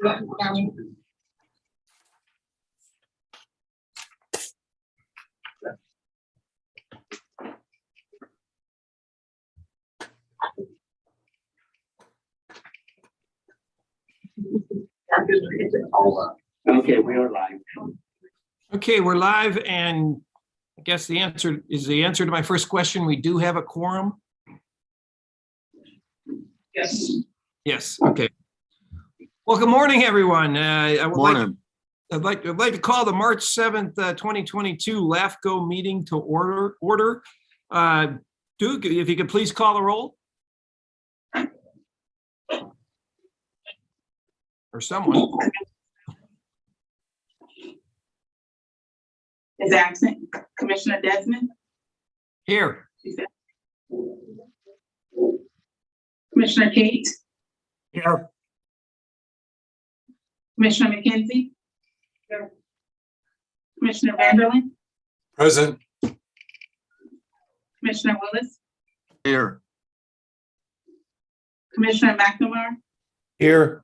Okay, we are live. Okay, we're live, and I guess the answer to my first question. We do have a quorum. Yes. Yes. Okay. Well, good morning, everyone. I'd like to call the March 7th, 2022 LAFCO meeting to order. Duke, if you could please call the roll. Or someone. Is absent. Commissioner Desmond? Here. Commissioner Kate? Here. Commissioner McKenzie? Here. Commissioner Vanderlyn? Present. Commissioner Willis? Here. Commissioner McNamara? Here.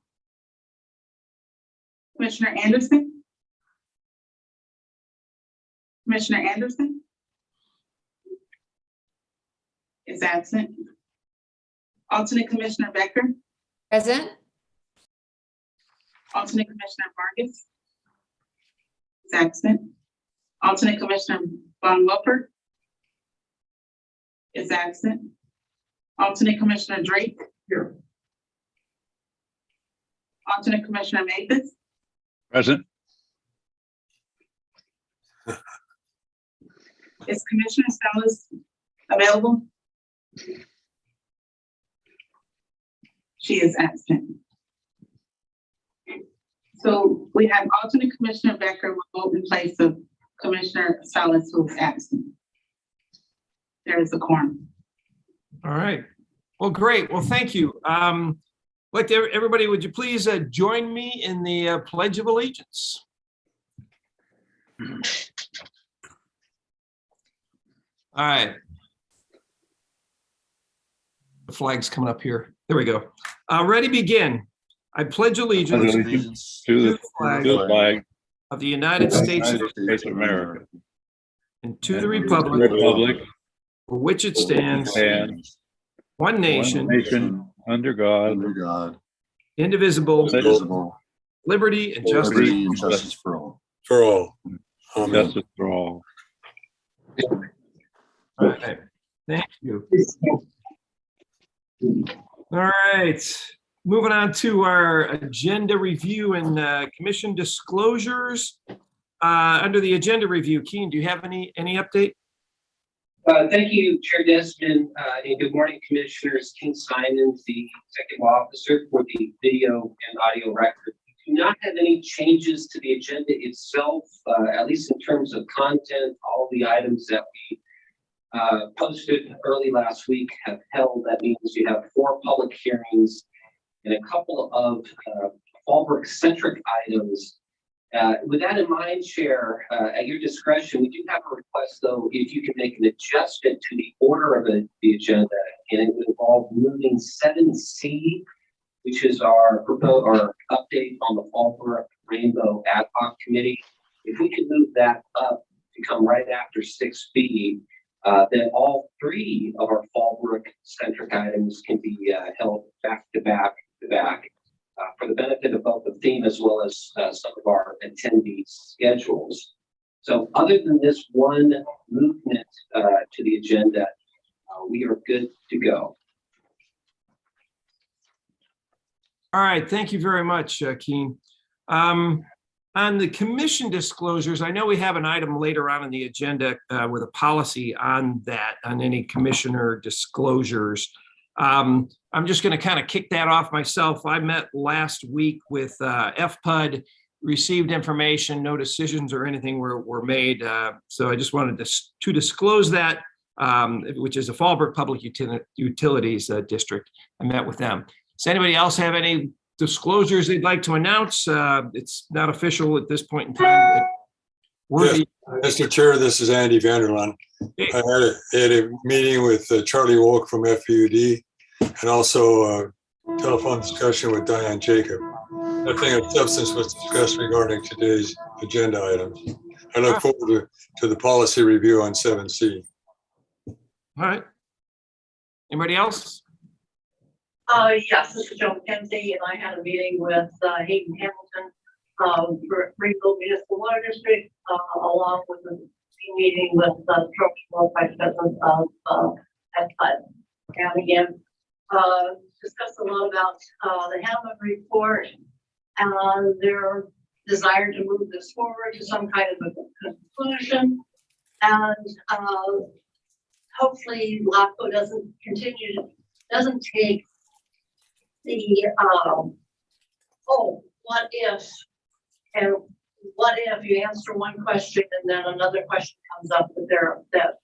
Commissioner Anderson? Commissioner Anderson? Is absent. Alternate Commissioner Becker? Present. Alternate Commissioner Vargas? Is absent. Alternate Commissioner Von Wilpert? Is absent. Alternate Commissioner Drake? Here. Alternate Commissioner Mathis? Present. Is Commissioner Salas available? She is absent. So we have alternate Commissioner Becker will vote in place of Commissioner Salas, who is absent. There is a quorum. All right. Well, great. Well, thank you. Everybody, would you please join me in the Pledge of Allegiance? All right. The flag's coming up here. There we go. Ready, begin. I pledge allegiance to the flag of the United States of America and to the republic for which it stands, one nation, under God, indivisible, liberty and justice for all. Amen. Justice for all. All right. Thank you. All right. Moving on to our agenda review and commission disclosures. Under the agenda review, Keen, do you have any update? Thank you, Chair Desmond, and good morning, Commissioners. King Simons, the Executive Officer for the video and audio record. We do not have any changes to the agenda itself, at least in terms of content. All the items that we posted early last week have held. That means you have 4 public hearings and a couple of Fallbrook-centric items. With that in mind, Chair, at your discretion, we do have a request, though, if you can make an adjustment to the order of the agenda, and it would involve moving 7C, which is our update on the Fallbrook Rainbow Ad Hoc Committee. If we could move that up to come right after 6B, then all 3 of our Fallbrook-centric items can be held back to back for the benefit of both the theme as well as some of our attendee schedules. So other than this one movement to the agenda, we are good to go. All right. Thank you very much, Keen. On the commission disclosures, I know we have an item later on in the agenda with a policy on that, on any commissioner disclosures. I'm just going to kind of kick that off myself. I met last week with FPUD, received information, no decisions or anything were made. So I just wanted to disclose that, which is a Fallbrook Public Utilities District. I met with them. Does anybody else have any disclosures they'd like to announce? It's not official at this point in time. Yes, Mr. Chair, this is Andy Vanderlaan. I had a meeting with Charlie Wolk from FPUD and also a telephone discussion with Diane Jacob. Nothing of substance was discussed regarding today's agenda items. I look forward to the policy review on 7C. All right. Anybody else? Yes, this is Joan Kenzie, and I had a meeting with Hayden Hamilton for Greenville Municipal Water District, along with a meeting with the Vice President of FPUD. And again, discussed a lot about the Hammond report and their desire to move this forward to some kind of a conclusion. And hopefully LAFCO doesn't take the what if, and what if you answer one question and then another question comes up that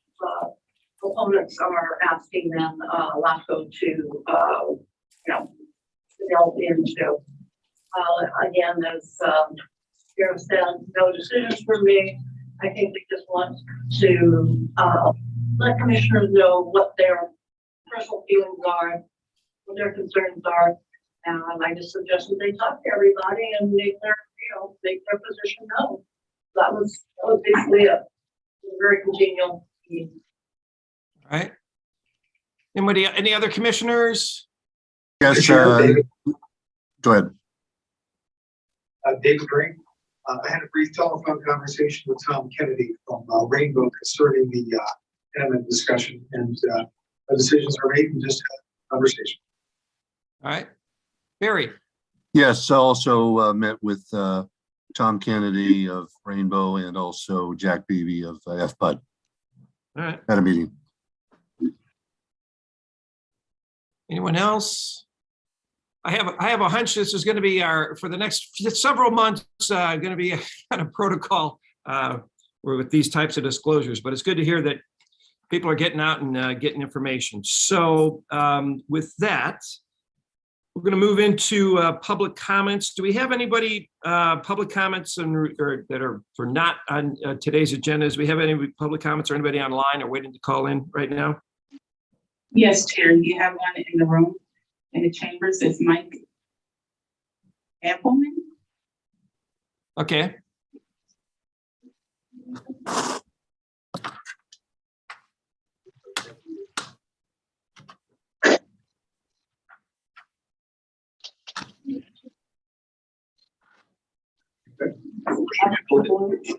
opponents are asking them LAFCO to delve into. Again, as Sarah said, no decisions for me. I think we just want to let commissioners know what their personal feelings are, what their concerns are, and I just suggest that they talk to everybody and make their position known. That was basically a very congenial meeting. All right. Anybody, any other commissioners? Yes, David. go ahead. David Green. I had a brief telephone conversation with Tom Kennedy from Rainbow concerning the Hammond discussion, and the decisions are made and just had a conversation. All right. Barry. Yes, I also met with Tom Kennedy of Rainbow and also Jack Beebe of FPUD All right. at a meeting. Anyone else? I have a hunch this is going to be for the next several months, going to be a kind of protocol with these types of disclosures, but it's good to hear that people are getting out and getting information. So with that, we're going to move into public comments. Do we have anybody public comments or that are for not on today's agenda? Do we have any public comments or anybody online or waiting to call in right now? Yes, Chair, you have one in the room, in the chambers. It's Mike Appleman. Okay.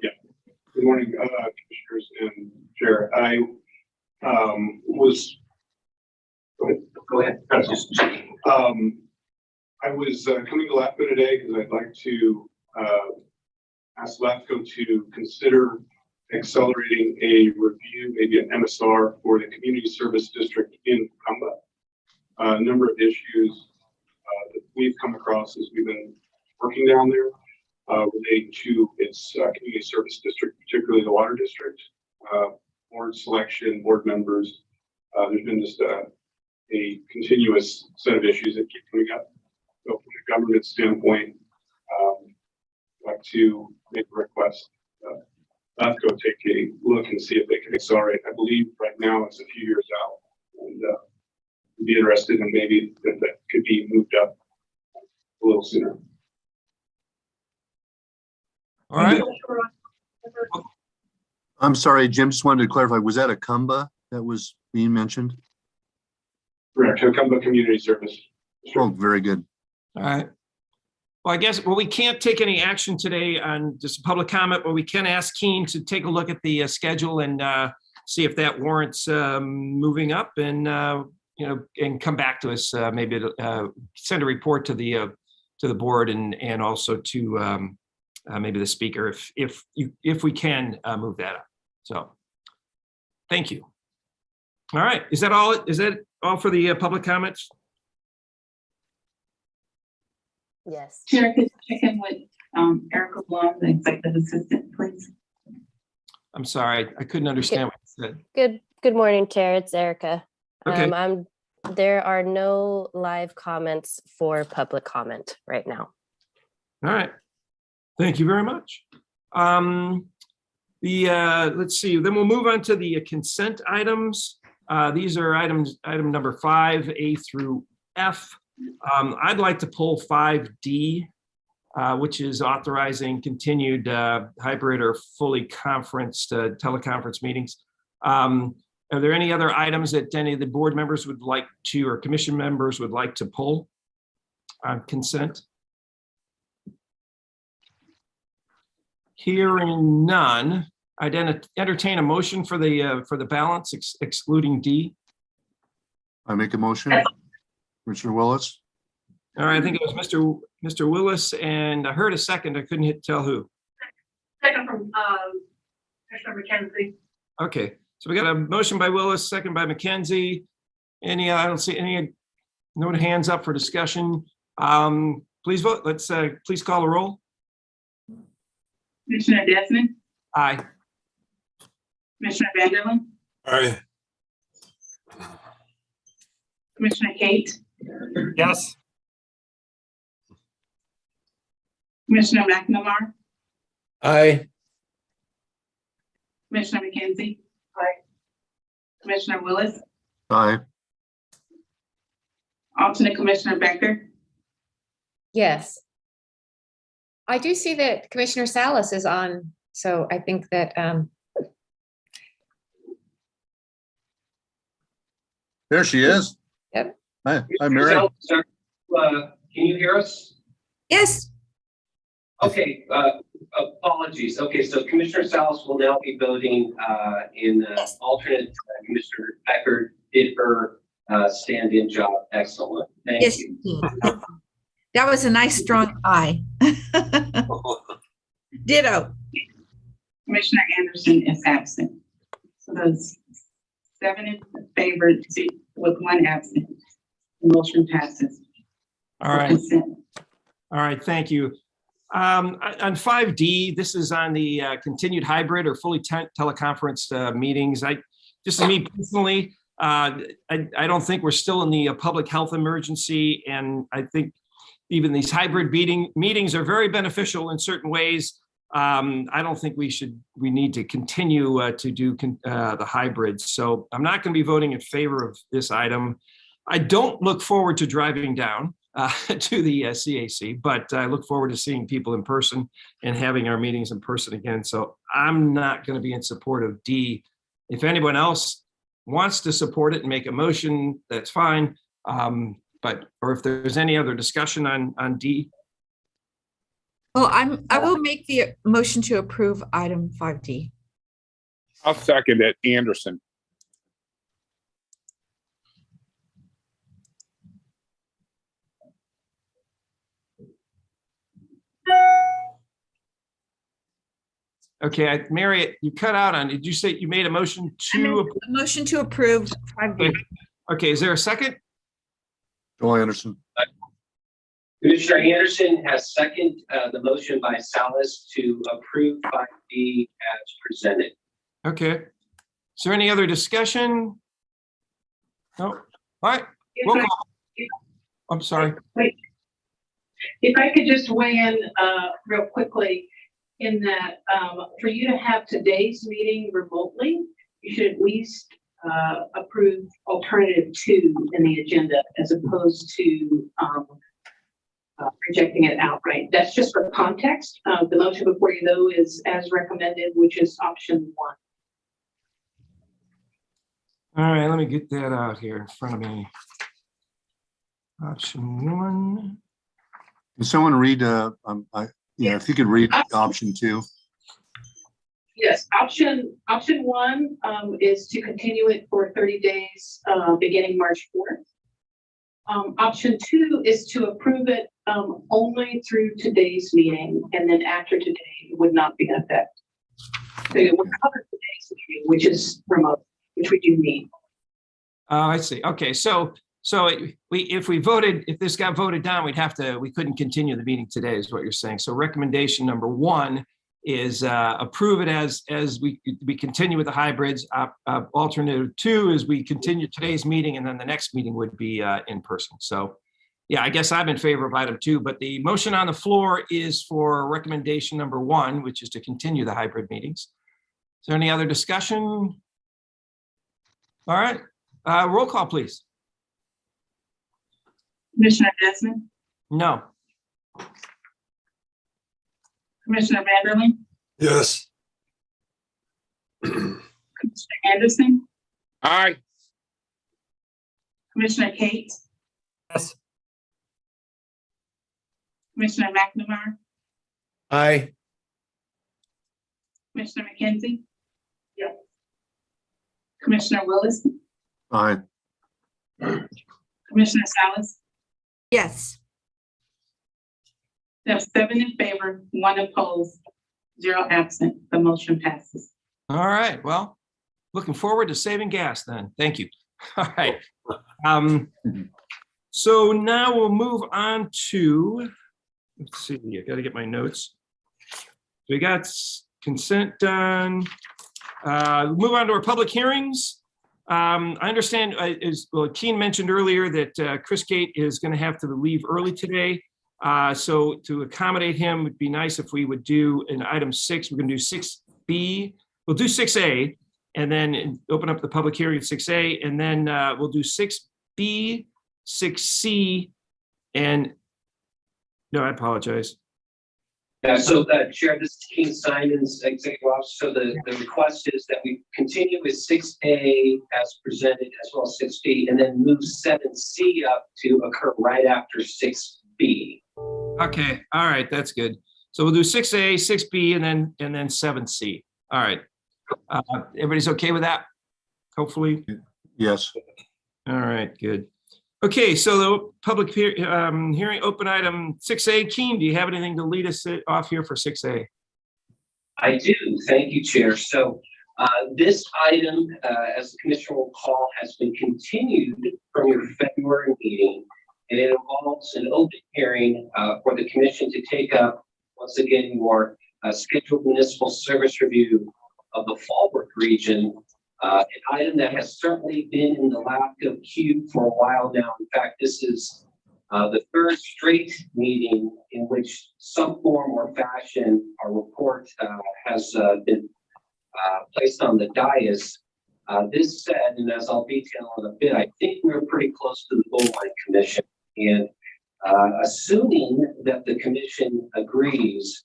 Yeah. Good morning, commissioners and chair. I was. Go ahead. I was coming to LAFCO today because I'd like to ask LAFCO to consider accelerating a review, maybe an MSR for the community service district in Cumbah. A number of issues that we've come across as we've been working down there relating to its community service district, particularly the water district, board selection, board members. There's been just a continuous set of issues that keep coming up. So from a government standpoint, I'd like to make a request. LAFCO take a look and see if they can accelerate. I believe right now it's a few years out, and be interested in maybe that could be moved up a little sooner. All right. I'm sorry, Jim, just wanted to clarify, was that a Cumbah that was being mentioned? Correct. Cumbah Community Service. Oh, very good. All right. Well, I guess, we can't take any action today on just a public comment, but we can ask Keen to take a look at the schedule and see if that warrants moving up and, and come back to us, maybe send a report to the board and also to maybe the speaker if we can move that up. So thank you. All right. Is that all? Is that all for the public comments? Yes. Chair, could you check in with Erica Blum, the executive assistant, please? I'm sorry, I couldn't understand what you said. Good morning, Chair. It's Erica. Okay. There are no live comments for public comment right now. All right. Thank you very much. Let's see, then we'll move on to the consent items. These are item number 5, A through F. I'd like to pull 5D. which is authorizing continued hybrid or fully conferenced teleconference meetings. Are there any other items that any of the board members would like to, or commission members would like to pull on consent? Hearing none, I'd entertain a motion for the balance excluding D. I make a motion. Commissioner Willis? All right, I think it was Mr. Willis, and I heard a second. I couldn't tell who. Second from, Commissioner McKenzie. Okay, so we got a motion by Willis, second by McKenzie. I don't see any, no hands up for discussion. Please vote. Let's please call the roll. Commissioner Desmond, Aye. Commissioner Vanderland, Aye. Commissioner Kate, Yes. Commissioner McNamara, Aye. Commissioner McKenzie. Aye. Commissioner Willis, Aye. alternate Commissioner Becker, Yes. I do see that Commissioner Salas is on, so I think that, There she is. Yep. Hi, Mary. Can you hear us? yes, Okay, apologies. Okay, so Commissioner Salas will now be voting in alternate. Commissioner Becker did her stand-in job excellent. Thank Yes, you. you did. That was a nice strong aye. Ditto. Commissioner Anderson is absent. So those 7 in favor with 1 absent. The motion passes. All right. Consent. All right, thank you. On 5D, this is on the continued hybrid or fully teleconference meetings. Just me personally, I don't think we're still in the public health emergency, and I think even these hybrid meetings are very beneficial in certain ways. I don't think we need to continue to do the hybrids. So I'm not going to be voting in favor of this item. I don't look forward to driving down to the CAC, but I look forward to seeing people in person and having our meetings in person again. So I'm not going to be in support of D. If anyone else wants to support it and make a motion, that's fine. Or if there's any other discussion on D. Well, I will make the motion to approve item 5D. I'll second it. Anderson. Okay, Mary, you cut out on, did you say you made a motion to? A motion to approve 5D. Okay, is there a second? Joel Anderson. Commissioner Anderson has seconded the motion by Salas to approve 5D as presented. Okay. Is there any other discussion? No. All right. Roll call. I'm sorry. Wait. If I could just weigh in real quickly in that for you to have today's meeting remotely, you should at least approve alternative 2 in the agenda as opposed to rejecting it outright. That's just for context. The motion before you though is as recommended, which is option 1. All right, let me get that out here in front of me. Option 1. Can someone read, if you could read option 2. Yes, option 1 is to continue it for 30 days beginning March 4th. Option 2 is to approve it only through today's meeting, and then after today it would not be in effect. So it would cover today's meeting, which is remote, which we do need. I see. Okay, so if this got voted down, we couldn't continue the meeting today, is what you're saying. So recommendation number 1 is approve it as we continue with the hybrids. Alternative 2 is we continue today's meeting, and then the next meeting would be in person. So yeah, I guess I'm in favor of item 2, but the motion on the floor is for recommendation number 1, which is to continue the hybrid meetings. Is there any other discussion? All right, roll call, please. Commissioner Desmond, No. Commissioner Vanderling, Yes. Commissioner Anderson, Aye. Commissioner Kate, Yes. Commissioner McNamara, Aye. Commissioner McKenzie. Yes. Commissioner Willis, Aye. Commissioner Salas. Yes. There's 7 in favor, 1 opposed, 0 absent. The motion passes. All right, well, looking forward to saving gas then. Thank you. All right. So now we'll move on to, let's see, I got to get my notes. We got consent done. Move on to our public hearings. I understand, as well, Keen mentioned earlier that Chris Gate is going to have to leave early today. So to accommodate him, it would be nice if we would do in item 6, we're going to do 6B. We'll do 6A and then open up the public hearing at 6A, and then we'll do 6B, 6C, and no, I apologize. Yeah, so Chair, this is King Simon's executive officer. So the request is that we continue with 6A as presented, as well as 6B, and then move 7C up to occur right after 6B. Okay, all right, that's good. So we'll do 6A, 6B, and then 7C. All right. Everybody's okay with that? Hopefully. Yes. All right, good. Okay, so the public hearing open item 6A. Keen, do you have anything to lead us off here for 6A? I do. Thank you, Chair. So this item, as the Commissioner will recall, has been continued from your February meeting, and it involves an open hearing for the Commission to take up, once again, your scheduled municipal service review of the Fallbrook region, an item that has certainly been in the LAFCO queue for a while now. In fact, this is the 3rd straight meeting in which some form or fashion a report has been placed on the dais. This said, and as I'll detail in a bit, I think we're pretty close to the goal line, Commission. And assuming that the Commission agrees,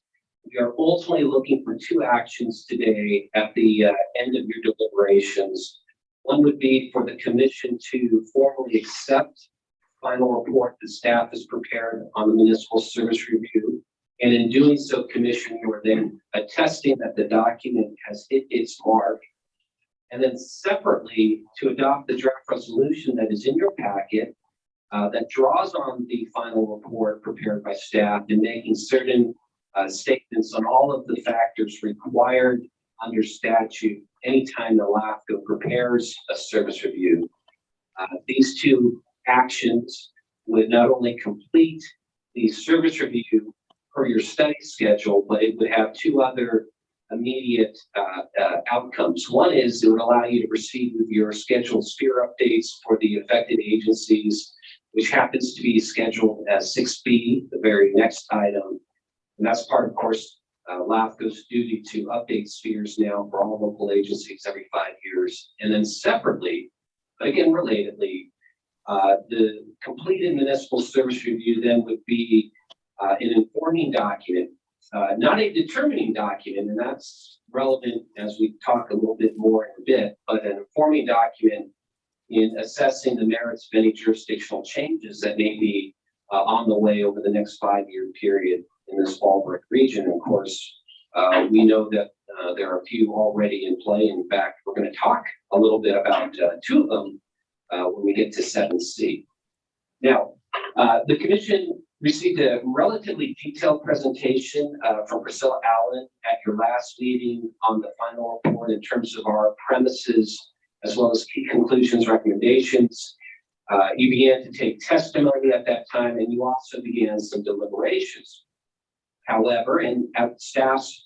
we are ultimately looking for 2 actions today at the end of your deliberations. One would be for the Commission to formally accept final report that staff has prepared on the municipal service review. And in doing so, Commission, you are then attesting that the document has hit its mark. And then separately, to adopt the draft resolution that is in your packet that draws on the final report prepared by staff and making certain statements on all of the factors required under statute anytime the LAFCO prepares a service review. These 2 actions would not only complete the service review per your study schedule, but it would have 2 other immediate outcomes. One is it would allow you to proceed with your scheduled sphere updates for the affected agencies, which happens to be scheduled as 6B, the very next item. And that's part, of course, LAFCO's duty to update spheres now for all local agencies every 5 years. And then separately, but again, relatedly, the completed municipal service review then would be an informing document, not a determining document, and that's relevant as we talk a little bit more in a bit, but an informing document in assessing the merits of any jurisdictional changes that may be on the way over the next 5-year period in this Fallbrook region. And of course, we know that there are a few already in play. In fact, we're going to talk a little bit about 2 of them when we get to 7C. Now, the Commission received a relatively detailed presentation from Priscilla Allen at your last meeting on the final report in terms of our premises, as well as key conclusions, recommendations. You began to take testimony at that time, and you also began some deliberations. However, and at staff's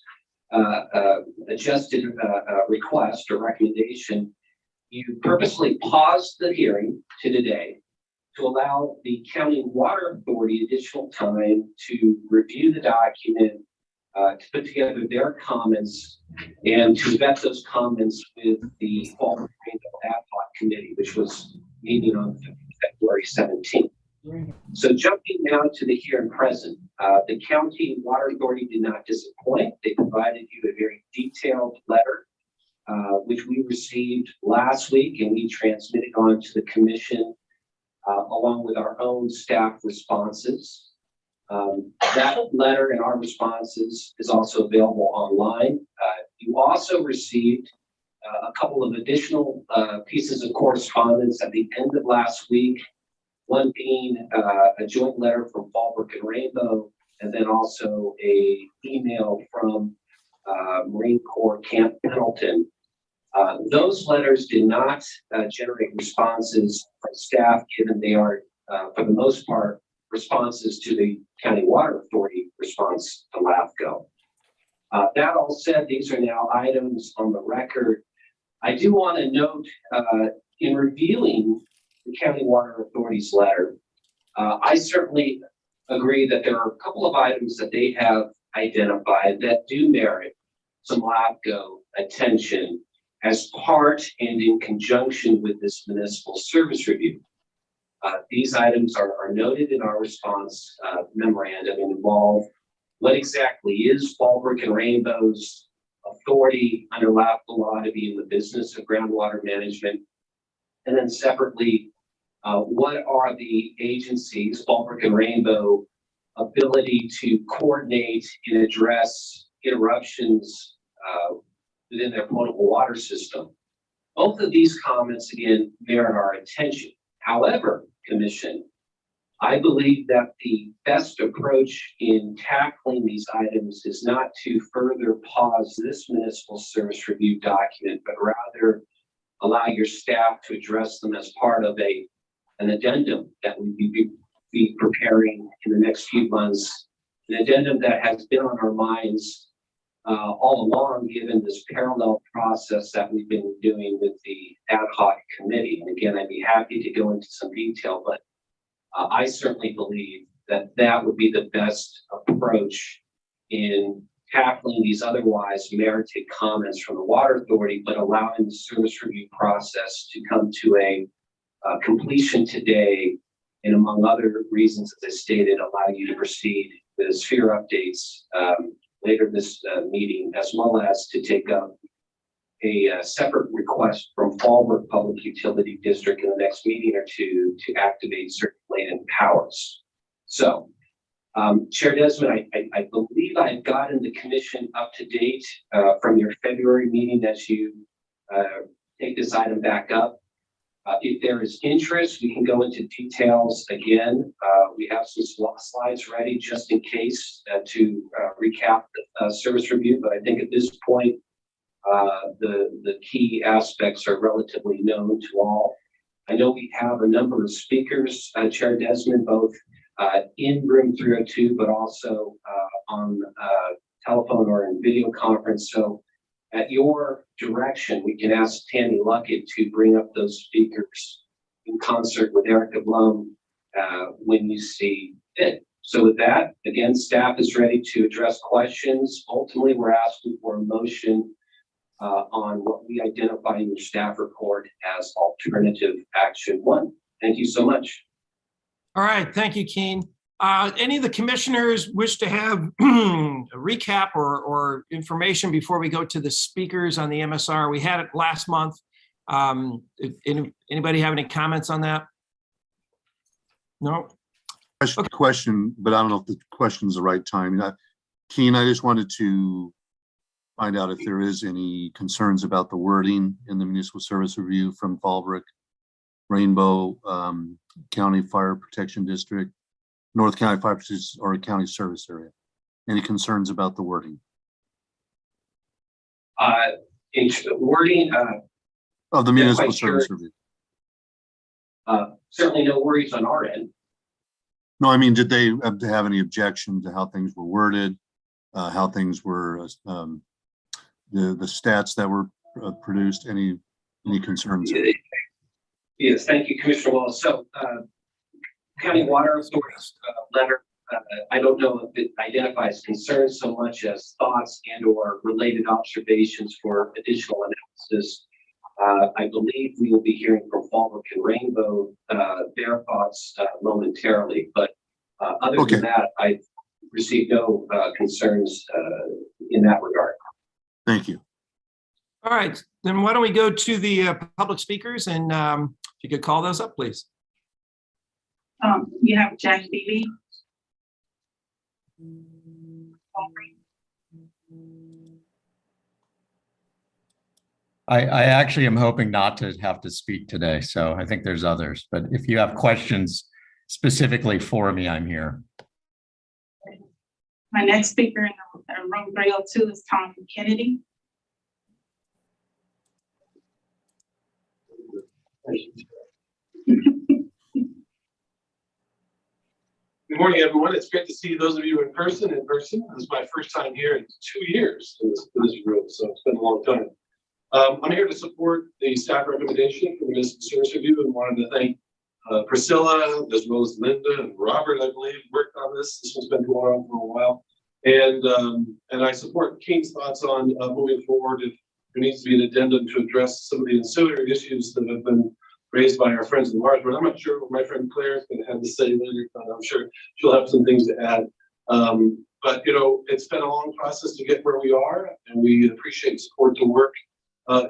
adjusted request or recommendation, you purposely paused the hearing to today to allow the County Water Authority additional time to review the document, to put together their comments, and to vet those comments with the Fallbrook Ad Hoc Committee, which was meeting on February 17th. So jumping now to the here and present, the county water authority did not disappoint. They provided you a very detailed letter, which we received last week, and we transmitted on to the commission along with our own staff responses. That letter and our responses is also available online. You also received a couple of additional pieces of correspondence at the end of last week, one being a joint letter from Fallbrook and Rainbow, and then also a email from Marine Corps Camp Pendleton. Those letters did not generate responses from staff, given they are, for the most part, responses to the County Water Authority response to LAFCO. That all said, these are now items on the record. I do want to note, in reviewing the County Water Authority's letter, I certainly agree that there are a couple of items that they have identified that do merit some LAFCO attention as part and in conjunction with this municipal service review. These items are noted in our response memorandum and involve what exactly is Fallbrook and Rainbow's authority under LAFCO law to be in the business of groundwater management. And then separately, what are the agencies, Fallbrook and Rainbow, ability to coordinate and address interruptions within their potable water system? Both of these comments, again, merit our attention. However, Commission, I believe that the best approach in tackling these items is not to further pause this municipal service review document, but rather allow your staff to address them as part of an addendum that we be preparing in the next few months, an addendum that has been on our minds all along, given this parallel process that we've been doing with the ad hoc committee. And again, I'd be happy to go into some detail, but I certainly believe that that would be the best approach in tackling these otherwise merited comments from the Water Authority, but allowing the service review process to come to a completion today, and among other reasons, as I stated, allow you to proceed with sphere updates later this meeting, as well as to take up a separate request from Fallbrook Public Utility District in the next meeting or two to activate certain latent powers. So, Chair Desmond, I believe I've gotten the commission up to date from your February meeting as you take this item back up. If there is interest, we can go into details again. We have some slides ready just in case to recap the service review, but I think at this point, the key aspects are relatively known to all. I know we have a number of speakers, Chair Desmond, both in room 302, but also on telephone or in video conference. So at your direction, we can ask Tammy Luckett to bring up those speakers in concert with Erica Blum when you see fit. So with that, again, staff is ready to address questions. Ultimately, we're asking for a motion on what we identify in your staff report as alternative action 1. Thank you so much. All right, thank you, Keen. Any of the commissioners wish to have a recap or information before we go to the speakers on the MSR? We had it last month. Anybody have any comments on that? No? Question, but I don't know if the question is the right time. Keen, I just wanted to find out if there is any concerns about the wording in the municipal service review from Fallbrook, Rainbow, County Fire Protection District, North County Fire Protection or County Service Area. Any concerns about the wording? Wording of the municipal service review. Certainly no worries on our end. No, I mean, did they have any objection to how things were worded, how things were, the stats that were produced? Any concerns? Yes, thank you, Commissioner Wallace. So, County Water Authority's letter, I don't know if it identifies concerns so much as thoughts and or related observations for additional analysis. I believe we will be hearing from Fallbrook and Rainbow, their thoughts momentarily, but other Okay. than that, I received no concerns in that regard. Thank you. All right, then why don't we go to the public speakers, and if you could call those up, please. You have Jack Beebe. I actually am hoping not to have to speak today, so I think there's others. But if you have questions specifically for me, I'm here. My next speaker in room 302 is Tom Kennedy. Good morning, everyone. It's great to see those of you in person. This is my first time here in 2 years in this room, so it's been a long time. I'm here to support the staff recommendation for the municipal service review, and wanted to thank Priscilla, as well as Linda and Robert, I believe, worked on this. This one's been going on for a while. And I support Keen's thoughts on moving forward if there needs to be an addendum to address some of the ancillary issues that have been raised by our friends in Mars, but I'm not sure what my friend Claire is going to have to say later, but I'm sure she'll have some things to add. But, you know, it's been a long process to get where we are, and we appreciate support to work.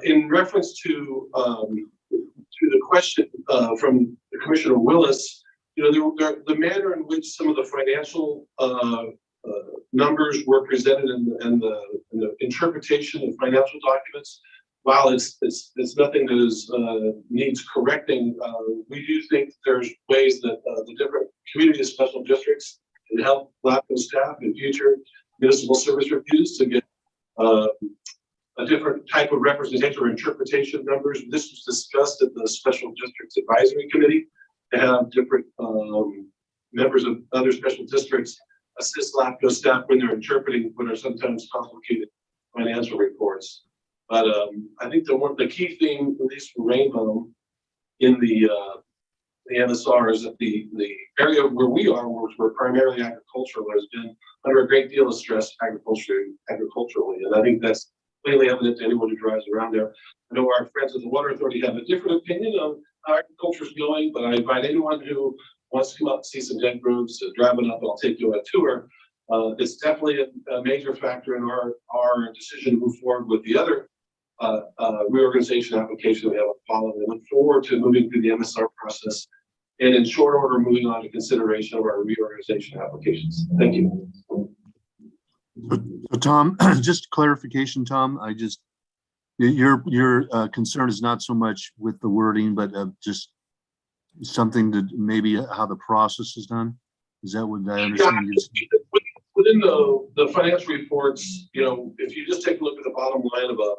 In reference to the question from the Commissioner Willis, you know, the manner in which some of the financial numbers were presented in the interpretation of financial documents, while it's nothing that is needs correcting, we do think that there's ways that the different community of special districts can help LAFCO staff in future municipal service reviews to get a different type of representation or interpretation of numbers. This was discussed at the Special Districts Advisory Committee to have different members of other special districts assist LAFCO staff when they're interpreting what are sometimes complicated financial reports. But I think the key thing, at least for Rainbow, in the MSR is that the area where we are, which we're primarily agricultural, has been under a great deal of stress agriculturally, and I think that's clearly evident to anyone who drives around there. I know our friends at the Water Authority have a different opinion on how agriculture is going, but I invite anyone who wants to come up and see some dead groves to drive it up, and I'll take you on a tour. It's definitely a major factor in our decision to move forward with the other reorganization application we have on file. We look forward to moving through the MSR process, and in short order, moving on to consideration of our reorganization applications. Thank you. So Tom, just clarification, Tom, your concern is not so much with the wording, but just something that maybe how the process is done. Is that what I understand? Yeah, within the financial reports, you know, if you just take a look at the bottom line of an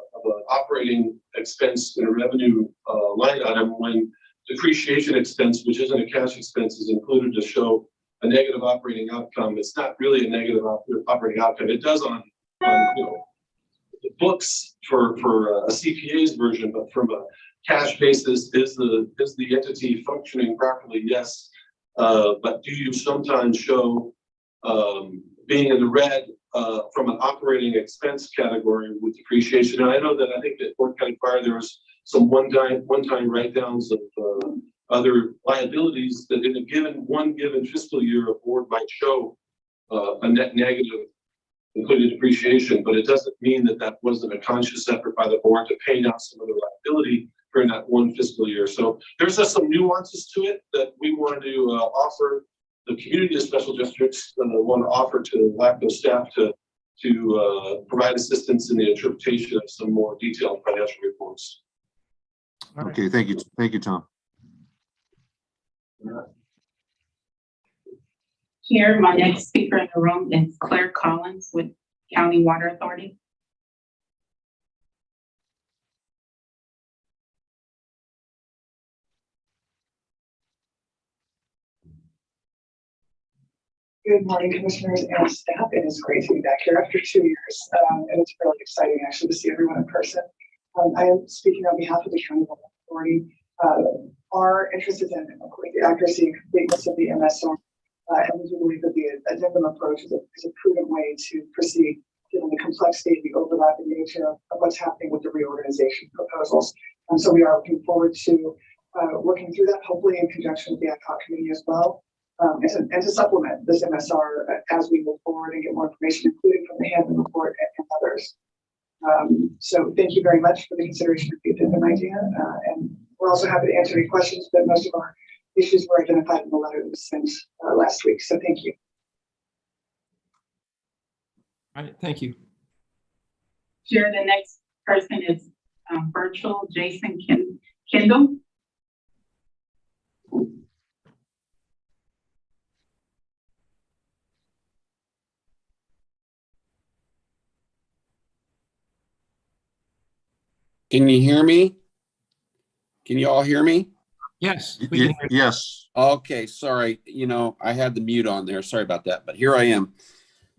operating expense and a revenue line item, when depreciation expense, which isn't a cash expense, is included to show a negative operating outcome, it's not really a negative operating outcome. It does on you know, the books for a CPA's version, but from a cash basis, is the entity functioning properly? Yes. But do you sometimes show being in the red from an operating expense category with depreciation? And I know that I think that Fort County Fire, there was some one-time write-downs of other liabilities that in one given fiscal year, a board might show a net negative, including depreciation, but it doesn't mean that that wasn't a conscious effort by the board to pay down some of the liability during that one fiscal year. So there's just some nuances to it that we wanted to offer the community of special districts, want to offer to LAFCO staff to provide assistance in the interpretation of some more detailed financial reports. Okay, thank you, Tom. Here, my next speaker in the room is Claire Collins with County Water Authority. Good morning, commissioners and staff. It is great to be back here after 2 years, and it's really exciting actually to see everyone in person. I am speaking on behalf of the County Water Authority. Our interest is in the accuracy and completeness of the MSR, and we do believe that the addendum approach is a prudent way to proceed, given the complexity, the overlapping nature of what's happening with the reorganization proposals. So we are looking forward to working through that, hopefully in conjunction with the ad hoc committee as well, and to supplement this MSR as we move forward and get more information, including from the Hammond report and others. So thank you very much for the consideration of the agenda idea. And we're also happy to answer any questions, but most of our issues were identified in the letter that was sent last week. So thank you. All right, thank you. Chair, the next person is virtual Jason Kendall. Can you hear me? Can you all hear me? Yes, we can hear you. Yes. Okay, sorry. I had the mute on there. Sorry about that, but here I am.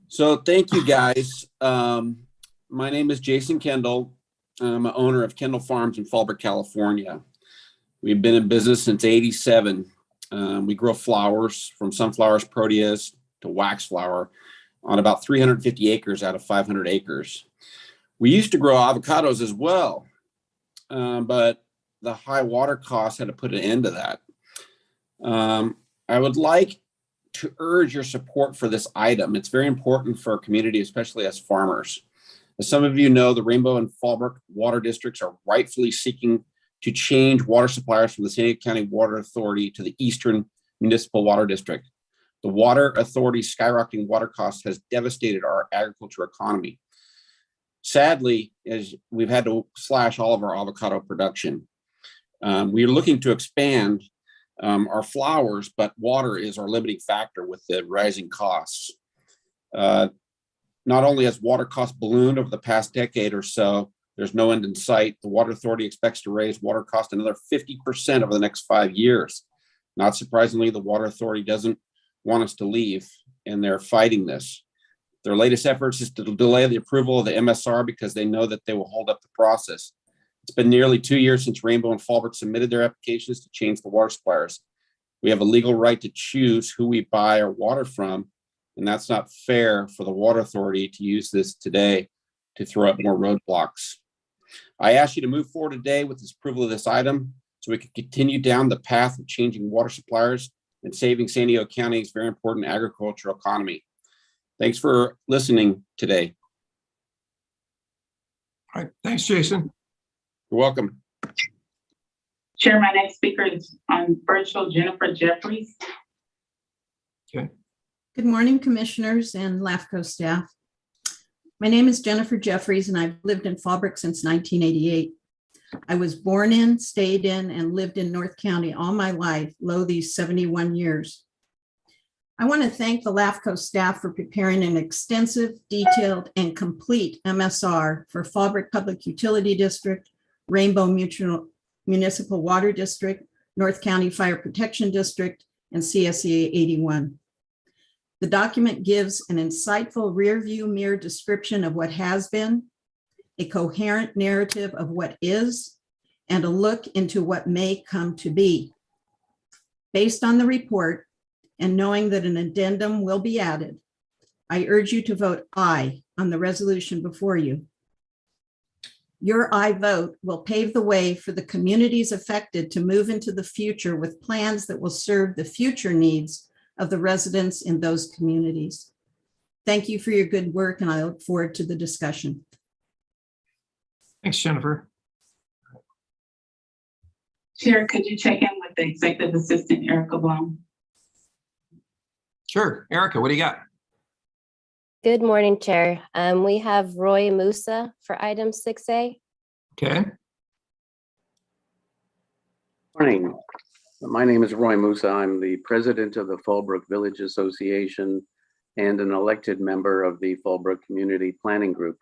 So thank you guys. My name is Jason Kendall. I'm an owner of Kendall Farms in Fallbrook, California. We've been in business since '87. We grow flowers from sunflowers, proteas to wax flower on about 350 acres out of 500 acres. We used to grow avocados as well, but the high water costs had to put an end to that. I would like to urge your support for this item. It's very important for our community, especially as farmers. As some of you know, the Rainbow and Fallbrook water districts are rightfully seeking to change water suppliers from the San Diego County Water Authority to the Eastern Municipal Water District. The Water Authority's skyrocketing water costs has devastated our agriculture economy. Sadly, as we've had to slash all of our avocado production. We are looking to expand our flowers, but water is our limiting factor with the rising costs. Not only has water costs ballooned over the past decade or so, there's no end in sight. The Water Authority expects to raise water costs another 50% over the next 5 years. Not surprisingly, the Water Authority doesn't want us to leave, and they're fighting this. Their latest efforts is to delay the approval of the MSR because they know that they will hold up the process. It's been nearly 2 years since Rainbow and Fallbrook submitted their applications to change the water suppliers. We have a legal right to choose who we buy our water from, and that's not fair for the Water Authority to use this today to throw up more roadblocks. I ask you to move forward today with this approval of this item so we can continue down the path of changing water suppliers and saving San Diego County's very important agricultural economy. Thanks for listening today. All right, thanks, Jason. You're welcome. Chair, my next speaker is on virtual Jennifer Jeffries. Okay. Good morning, commissioners and LAFCO staff. My name is Jennifer Jeffries, and I've lived in Fallbrook since 1988. I was born in, stayed in, and lived in North County all my life, lo these 71 years. I want to thank the LAFCO staff for preparing an extensive, detailed, and complete MSR for Fallbrook Public Utility District, Rainbow Municipal Water District, North County Fire Protection District, and CSEA 81. The document gives an insightful rear view mirror description of what has been, a coherent narrative of what is, and a look into what may come to be. Based on the report, and knowing that an addendum will be added, I urge you to vote aye on the resolution before you. Your aye vote will pave the way for the communities affected to move into the future with plans that will serve the future needs of the residents in those communities. Thank you for your good work, and I look forward to the discussion. Thanks, Jennifer. Chair, could you check in with the Executive Assistant, Erica Blum? Sure. Erica, what do you got? Good morning, Chair. We have Roy Musa for item 6A. Okay. Morning. My name is Roy Musa. I'm the president of the Fallbrook Village Association and an elected member of the Fallbrook Community Planning Group.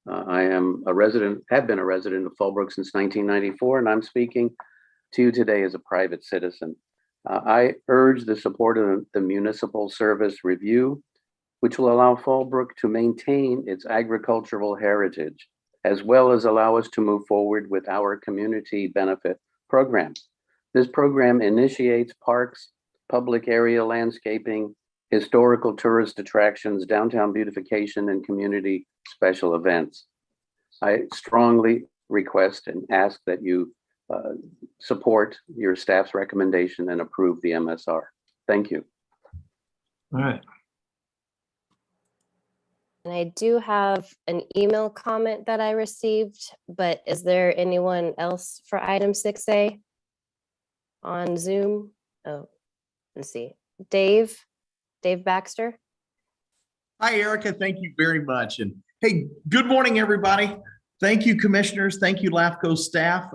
I am a resident, have been a resident of Fallbrook since 1994, and I'm speaking to you today as a private citizen. I urge the support of the Municipal Service Review, which will allow Fallbrook to maintain its agricultural heritage, as well as allow us to move forward with our community benefit program. This program initiates parks, public area landscaping, historical tourist attractions, downtown beautification, and community special events. I strongly request and ask that you support your staff's recommendation and approve the MSR. Thank you. All right. And I do have an email comment that I received, but is there anyone else for item 6A on Zoom? Oh, let's see. Dave Baxter. Hi, Erica. Thank you very much. And hey, good morning, everybody. Thank you, commissioners. Thank you, LAFCO staff.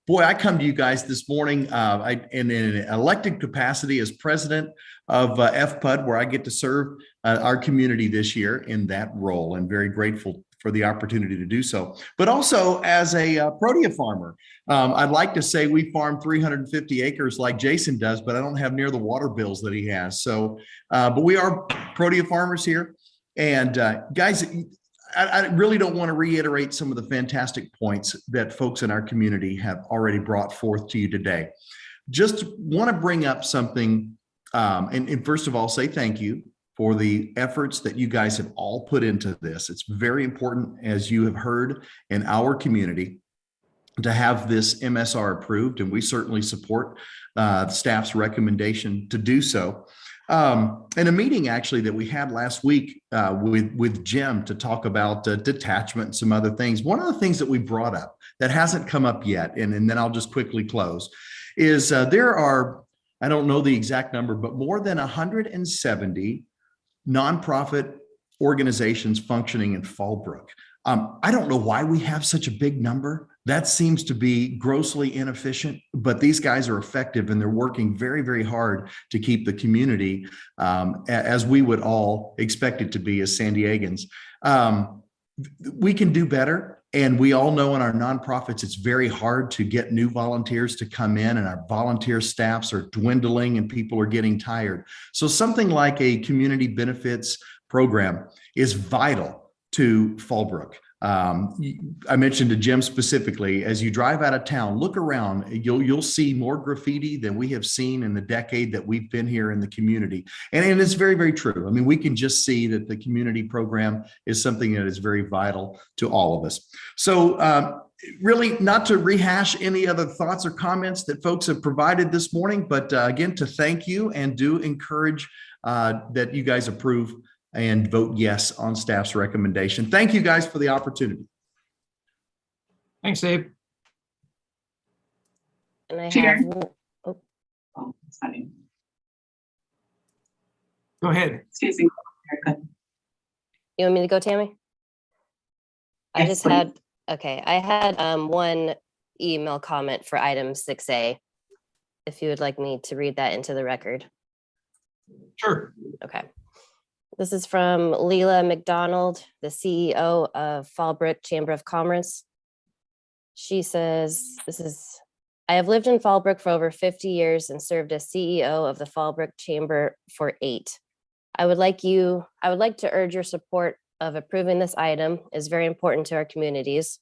Boy, I come to you guys this morning in an elected capacity as president of FPUD, where I get to serve our community this year in that role, and very grateful for the opportunity to do so. But also as a Protea farmer. I'd like to say we farm 350 acres like Jason does, but I don't have near the water bills that he has. So, but we are Protea farmers here. And guys, I really don't want to reiterate some of the fantastic points that folks in our community have already brought forth to you today. Just want to bring up something, and first of all, say thank you for the efforts that you guys have all put into this. It's very important, as you have heard, in our community to have this MSR approved, and we certainly support the staff's recommendation to do so. In a meeting actually that we had last week with Jim to talk about detachment and some other things, one of the things that we brought up that hasn't come up yet, and then I'll just quickly close, is there are, I don't know the exact number, but more than 170 nonprofit organizations functioning in Fallbrook. I don't know why we have such a big number. That seems to be grossly inefficient, but these guys are effective and they're working very, very hard to keep the community as we would all expect it to be as San Diegans. We can do better. And we all know in our nonprofits, it's very hard to get new volunteers to come in, and our volunteer staffs are dwindling and people are getting tired. So something like a community benefits program is vital to Fallbrook. I mentioned to Jim specifically, as you drive out of town, look around, you'll see more graffiti than we have seen in the decade that we've been here in the community. And it's very, very true. I mean, we can just see that the community program is something that is very vital to all of us. So really not to rehash any other thoughts or comments that folks have provided this morning, but again, to thank you and do encourage that you guys approve and vote yes on staff's recommendation. Thank you guys for the opportunity. Thanks, Dave. And I Chair. have, Oh, sorry. Go ahead. Excuse me, Erica. you want me to go, Tammy? I Yes, just please. had, okay, I had one email comment for item 6A. If you would like me to read that into the record. Sure. Okay. This is from Leila McDonald, the CEO of Fallbrook Chamber of Commerce. She says, I have lived in Fallbrook for over 50 years and served as CEO of the Fallbrook Chamber for 8. I would like to urge your support of approving this item. Is very important to our communities.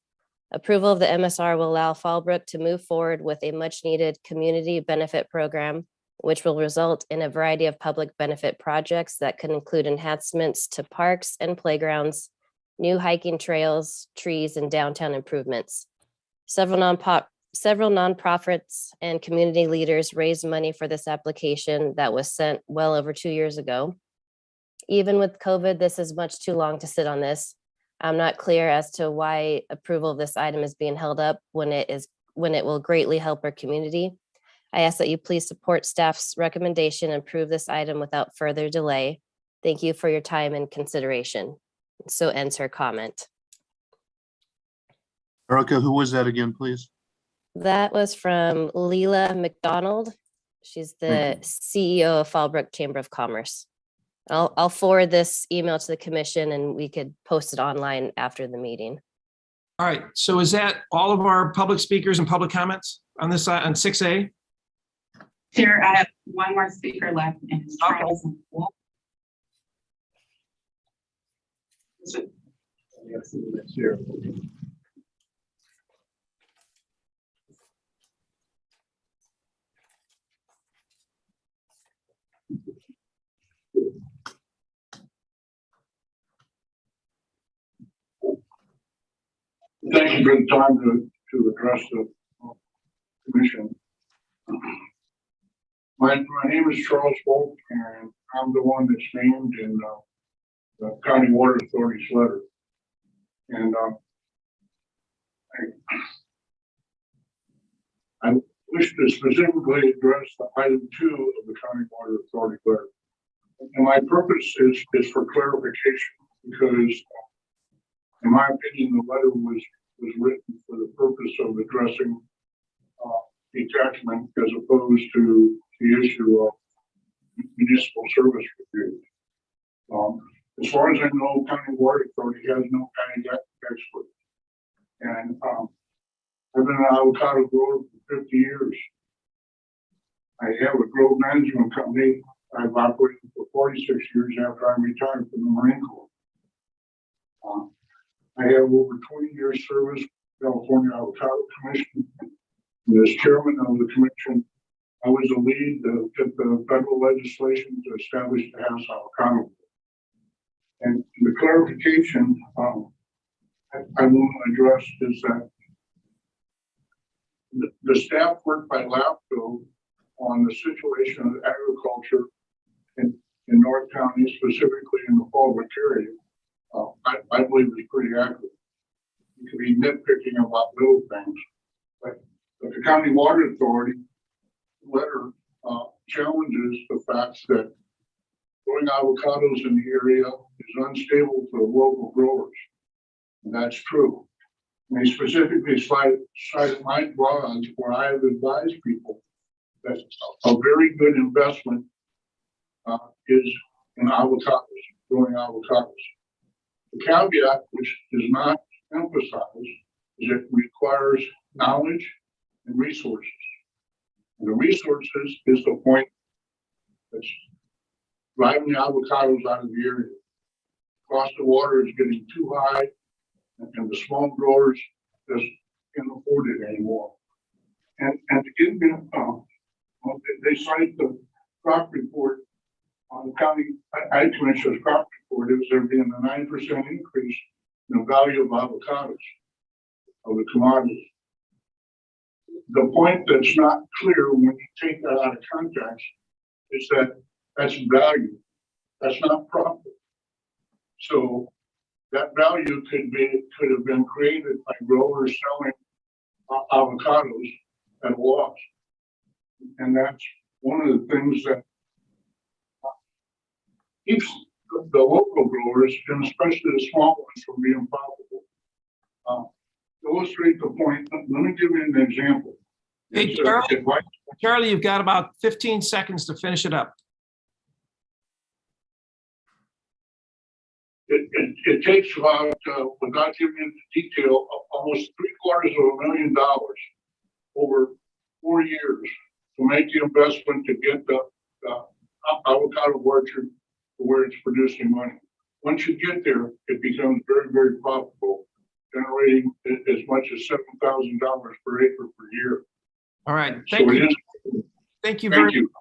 Approval of the MSR will allow Fallbrook to move forward with a much needed community benefit program, which will result in a variety of public benefit projects that could include enhancements to parks and playgrounds, new hiking trails, trees, and downtown improvements. Several nonprofits and community leaders raised money for this application that was sent well over 2 years ago. Even with COVID, this is much too long to sit on this. I'm not clear as to why approval of this item is being held up when it will greatly help our community. I ask that you please support staff's recommendation and approve this item without further delay. Thank you for your time and consideration. So ends her comment. Erica, who was that again, please? That was from Leila McDonald. She's the CEO of Fallbrook Chamber of Commerce. I'll forward this email to the commission and we could post it online after the meeting. All right. So is that all of our public speakers and public comments on this on 6A? Chair, I have one more speaker left, and it's Charles. Thank you for the time to address the Commission. My name is Charles Volk, and I'm the one that's named in the County Water Authority's letter. And I wish to specifically address the item 2 of the County Water Authority letter. And my purpose is for clarification, because in my opinion, the letter was written for the purpose of addressing detachment as opposed to the issue of municipal service review. As far as I know, County Water Authority has no county expert. And I've been an avocado grower for 50 years. I have a grove management company I've operated for 46 years after I retired from the Marine Corps. I have over 20 years service with the California Avocado Commission. And as chairman of the commission, I was the lead to get the federal legislation to establish the House Avocado. And the clarification I want to address is that the staff work by LAFCO on the situation of agriculture in North County, specifically in the Fallbrook area. I believe is pretty accurate. You can be nitpicking about little things, but the County Water Authority letter challenges the fact that growing avocados in the area is unstable for local growers. And that's true. And they specifically cited my blogs where I have advised people that a very good investment is in avocados, growing avocados. The caveat, which is not emphasized, is it requires knowledge and resources. And the resources is the point that's driving the avocados out of the area. Cost of water is getting too high, and the small growers just can't afford it anymore. And again, they cite the crop report on the county ag commissioner's crop report. Is there being a 9% increase in the value of avocados, of the commodity? The point that's not clear when you take that out of context is that that's value. That's not profit. So that value could have been created by growers selling avocados at a loss. And that's one of the things that keeps the local growers, and especially the small ones, from being profitable. To illustrate the point, let me give you an example. Hey, Charlie, you've got about 15 seconds to finish it up. It takes about, without giving into detail, almost $750,000 over 4 years to make the investment to get the avocado orchard to where it's producing money. Once you get there, it becomes very, very profitable, generating as much as $7,000 per acre per year. All right. Thank you. Thank you very much.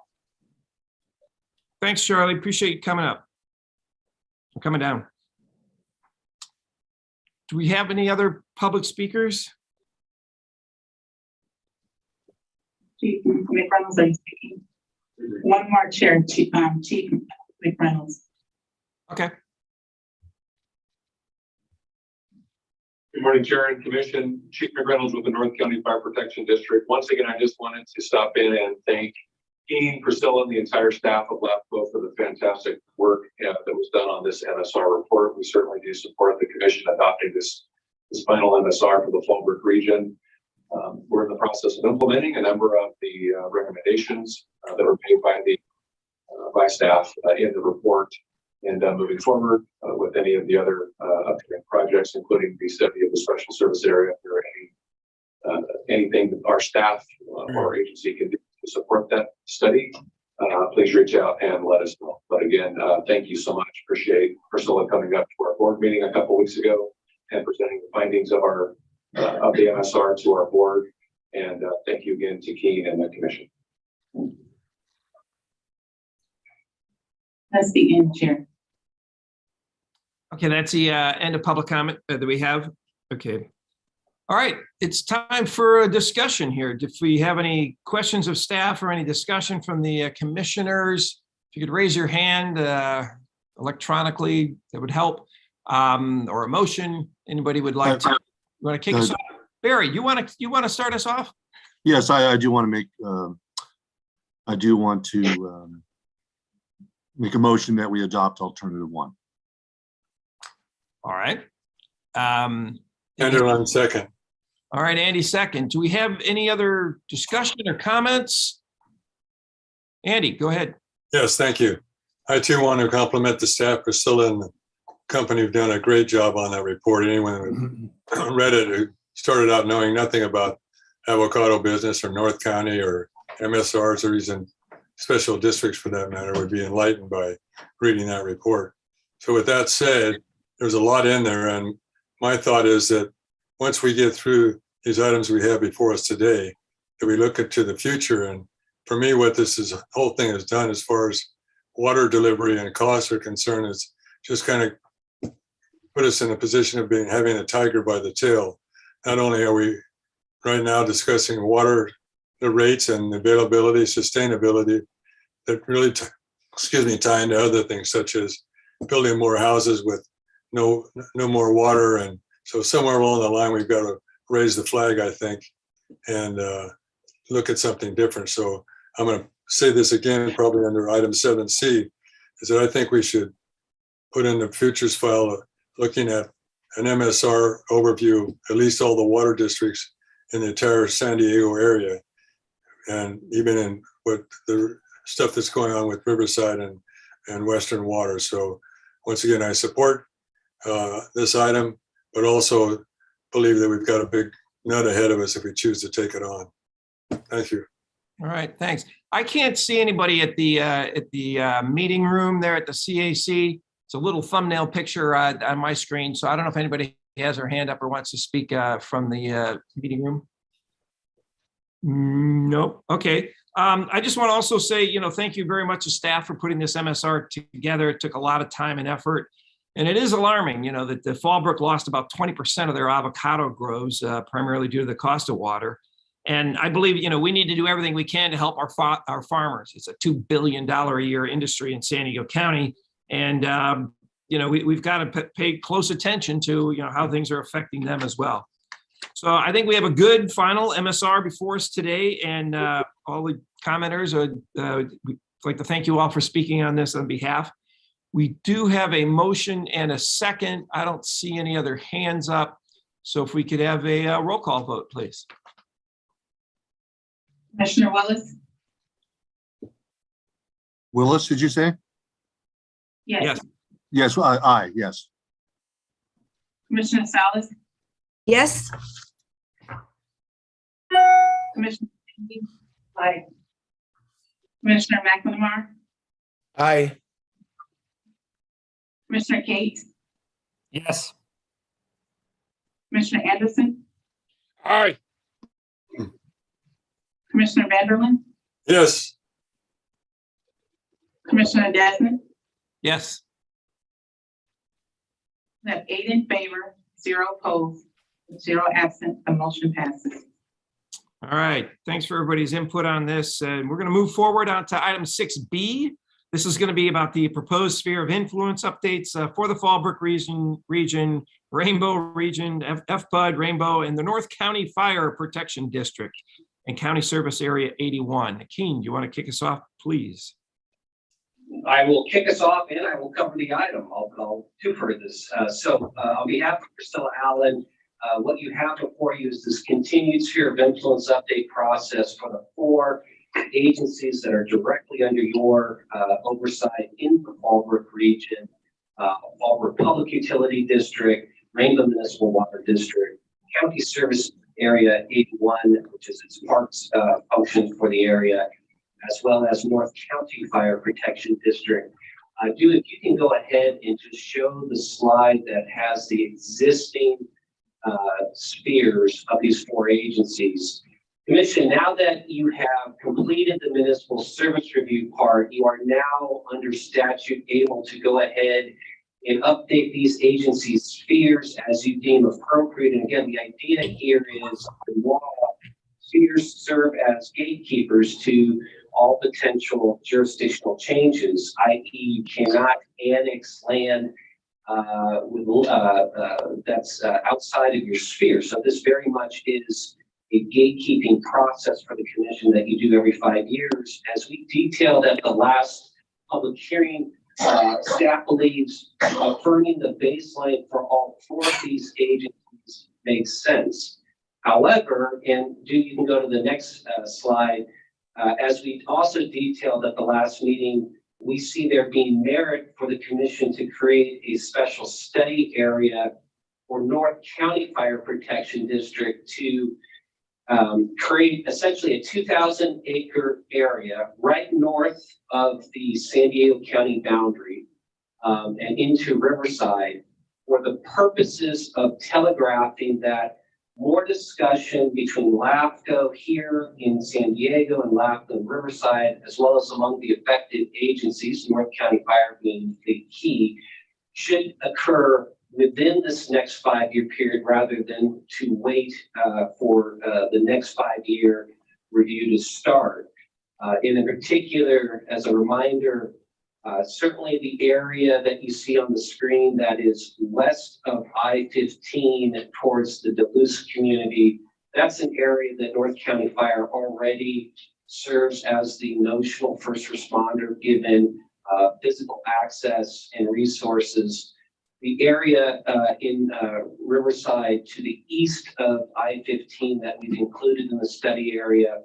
Thanks, Charlie. Appreciate you coming up. I'm coming down. Do we have any other public speakers? Chief McReynolds, are you speaking? One more chair, Chief McReynolds. Okay. Good morning, Chair and Commission. Chief McReynolds with the North County Fire Protection District. Once again, I just wanted to stop in and thank Dean, Priscilla, and the entire staff of LAFCO for the fantastic work that was done on this MSR report. We certainly do support the Commission adopting this final MSR for the Fallbrook region. We're in the process of implementing a number of the recommendations that were made by staff in the report, and moving forward with any of the other upcoming projects, including the study of the special service area. If there are anything that our staff or our agency can do to support that study, please reach out and let us know. But again, thank you so much. Appreciate Priscilla coming up to our board meeting a couple weeks ago and presenting the findings of the MSR to our board. And thank you again to Keen and the Commission. That's the end, Chair. Okay, that's the end of public comment that we have. Okay. All right, it's time for a discussion here. If we have any questions of staff or any discussion from the commissioners, if you could raise your hand electronically, that would help. Or a motion, anybody would like to, you want to kick us off? Barry, you want to start us off? Yes, I do want to make, make a motion that we adopt alternative one. All right. Kendall on second. All right, Andy second. Do we have any other discussion or comments? Andy, go ahead. Yes, thank you. I too want to compliment the staff, Priscilla and the company have done a great job on that report. Anyone who read it who started out knowing nothing about avocado business or North County or MSRs or even special districts for that matter would be enlightened by reading that report. So with that said, there's a lot in there. And my thought is that once we get through these items we have before us today, that we look into the future. And for me, what this whole thing has done as far as water delivery and costs are concerned is just kind of put us in a position of having a tiger by the tail. Not only are we right now discussing water, the rates and the availability, sustainability, that really, tie into other things such as building more houses with no more water. And so somewhere along the line, we've got to raise the flag, I think, and look at something different. So I'm going to say this again, probably under item 7C, is that I think we should put in the futures file looking at an MSR overview, at least all the water districts in the entire San Diego area, and even in what the stuff that's going on with Riverside and Western Water. So once again, I support this item, but also believe that we've got a big nut ahead of us if we choose to take it on. Thank you. All right, thanks. I can't see anybody at the meeting room there at the CAC. It's a little thumbnail picture on my screen, so I don't know if anybody has their hand up or wants to speak from the meeting room. Nope. Okay. I just want to also say, thank you very much to staff for putting this MSR together. It took a lot of time and effort. And it is alarming, that the Fallbrook lost about 20% of their avocado groves, primarily due to the cost of water. And I believe, we need to do everything we can to help our farmers. It's a $2 billion a year industry in San Diego County. And, we've got to pay close attention to, how things are affecting them as well. So I think we have a good final MSR before us today. And all the commenters, we'd like to thank you all for speaking on this on behalf. We do have a motion and a second. I don't see any other hands up. So if we could have a roll call vote, please. Commissioner Willis? Willis, did you say? Yes. Yes, aye, yes. Commissioner Salas? Yes. Commissioner Kennedy? Aye. Commissioner McNamara? Aye. Commissioner Cates? Yes. Commissioner Anderson? Aye. Commissioner Vanderland? Yes. Commissioner Desmond? Yes. We have 8 in favor, 0 opposed, 0 absent. The motion passes. All right. Thanks for everybody's input on this. And we're going to move forward on to item 6B. This is going to be about the proposed sphere of influence updates for the Fallbrook region, Rainbow region, FPUD, Rainbow, and the North County Fire Protection District and County Service Area 81. Keen, do you want to kick us off, please? I will kick us off and I will cover the item. I'll two-fer this. So on behalf of Priscilla Allen, what you have before you is this continued sphere of influence update process for the 4 agencies that are directly under your oversight in the Fallbrook region, Fallbrook Public Utility District, Rainbow Municipal Water District, County Service Area 81, which is its parks function for the area, as well as North County Fire Protection District. If you can go ahead and just show the slide that has the existing spheres of these 4 agencies. Commission, now that you have completed the municipal service review part, you are now under statute able to go ahead and update these agencies' spheres as you deem appropriate. And again, the idea here is the law spheres serve as gatekeepers to all potential jurisdictional changes, i.e. you cannot annex land that's outside of your sphere. So this very much is a gatekeeping process for the commission that you do every 5 years. As we detailed at the last public hearing, staff believes affirming the baseline for all 4 of these agencies makes sense. However, and you can go to the next slide, as we also detailed at the last meeting, we see there being merit for the commission to create a special study area for North County Fire Protection District to create essentially a 2,000 acre area right north of the San Diego County boundary and into Riverside for the purposes of telegraphing that more discussion between LAFCO here in San Diego and LAFCO in Riverside, as well as among the affected agencies, North County Fire being the key, should occur within this next 5-year period rather than to wait for the next 5-year review to start. In particular, as a reminder, certainly the area that you see on the screen that is west of I-15 towards the Duluth community, that's an area that North County Fire already serves as the notional first responder given physical access and resources. The area in Riverside to the east of I-15 that we've included in the study area,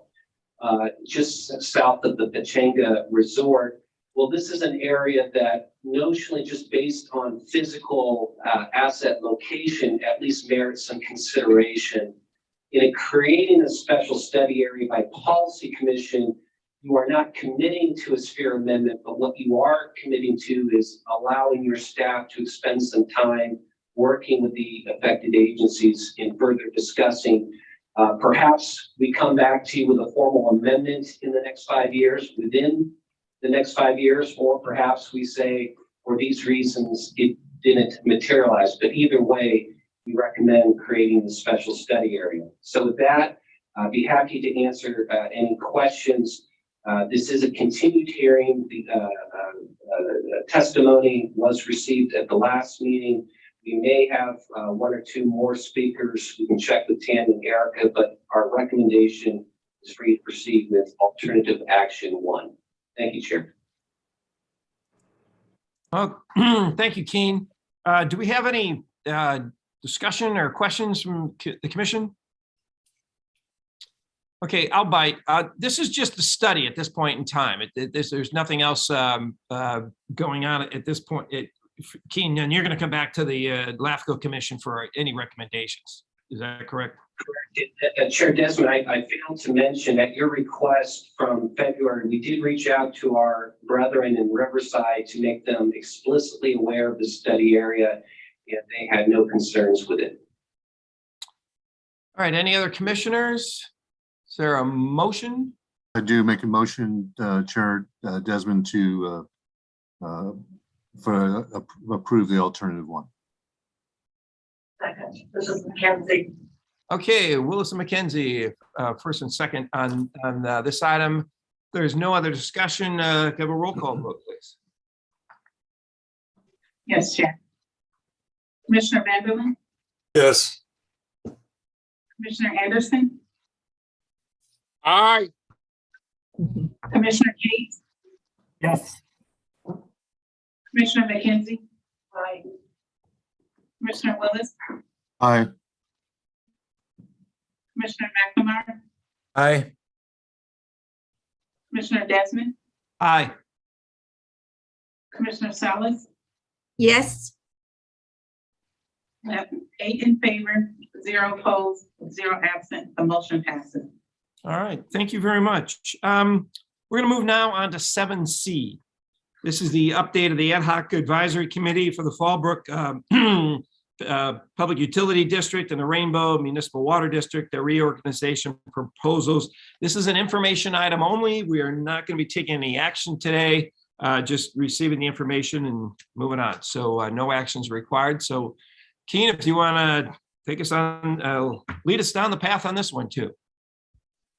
just south of the Pechanga Resort, well, this is an area that notionally just based on physical asset location at least merits some consideration. In creating a special study area by policy commission, you are not committing to a sphere amendment, but what you are committing to is allowing your staff to spend some time working with the affected agencies in further discussing. Perhaps we come back to you with a formal amendment in the next 5 years, within the next 5 years, or perhaps we say, for these reasons, it didn't materialize. But either way, we recommend creating the special study area. So with that, I'd be happy to answer any questions. This is a continued hearing. The testimony was received at the last meeting. We may have 1 or 2 more speakers. We can check with Tam and Erica, but our recommendation is for you to proceed with alternative action 1. Thank you, Chair. Well, thank you, Keen. Do we have any discussion or questions from the commission? Okay, I'll bite. This is just a study at this point in time. There's nothing else going on at this point. Keen, and you're going to come back to the LAFCO Commission for any recommendations. Is that correct? Correct. Chair Desmond, I failed to mention at your request from February, we did reach out to our brethren in Riverside to make them explicitly aware of the study area, and they had no concerns with it. All right, any other commissioners? Is there a motion? I do make a motion, Chair Desmond, to approve the alternative 1. Second, this is Mackenzie. Okay, Willis and McKenzie, first and second on this item. There's no other discussion. Can I have a roll call vote, please? Yes, Chair. Commissioner Vanderland, Yes. Commissioner Anderson, Aye. Commissioner Yates, Yes. Commissioner McKenzie, Aye. Commissioner Willis, Aye. Commissioner McNamara, Aye. Commissioner Desmond, Aye. Commissioner Salas, Yes. 8 in favor, 0 opposed, 0 absent. The motion passes. All right, thank you very much. We're going to move now on to 7C. This is the update of the Ad hoc Advisory Committee for the Fallbrook Public Utility District and the Rainbow Municipal Water District, their reorganization proposals. This is an information item only. We are not going to be taking any action today. just receiving the information and moving on. So no actions required. So Keen, if you want to take us on, lead us down the path on this one too.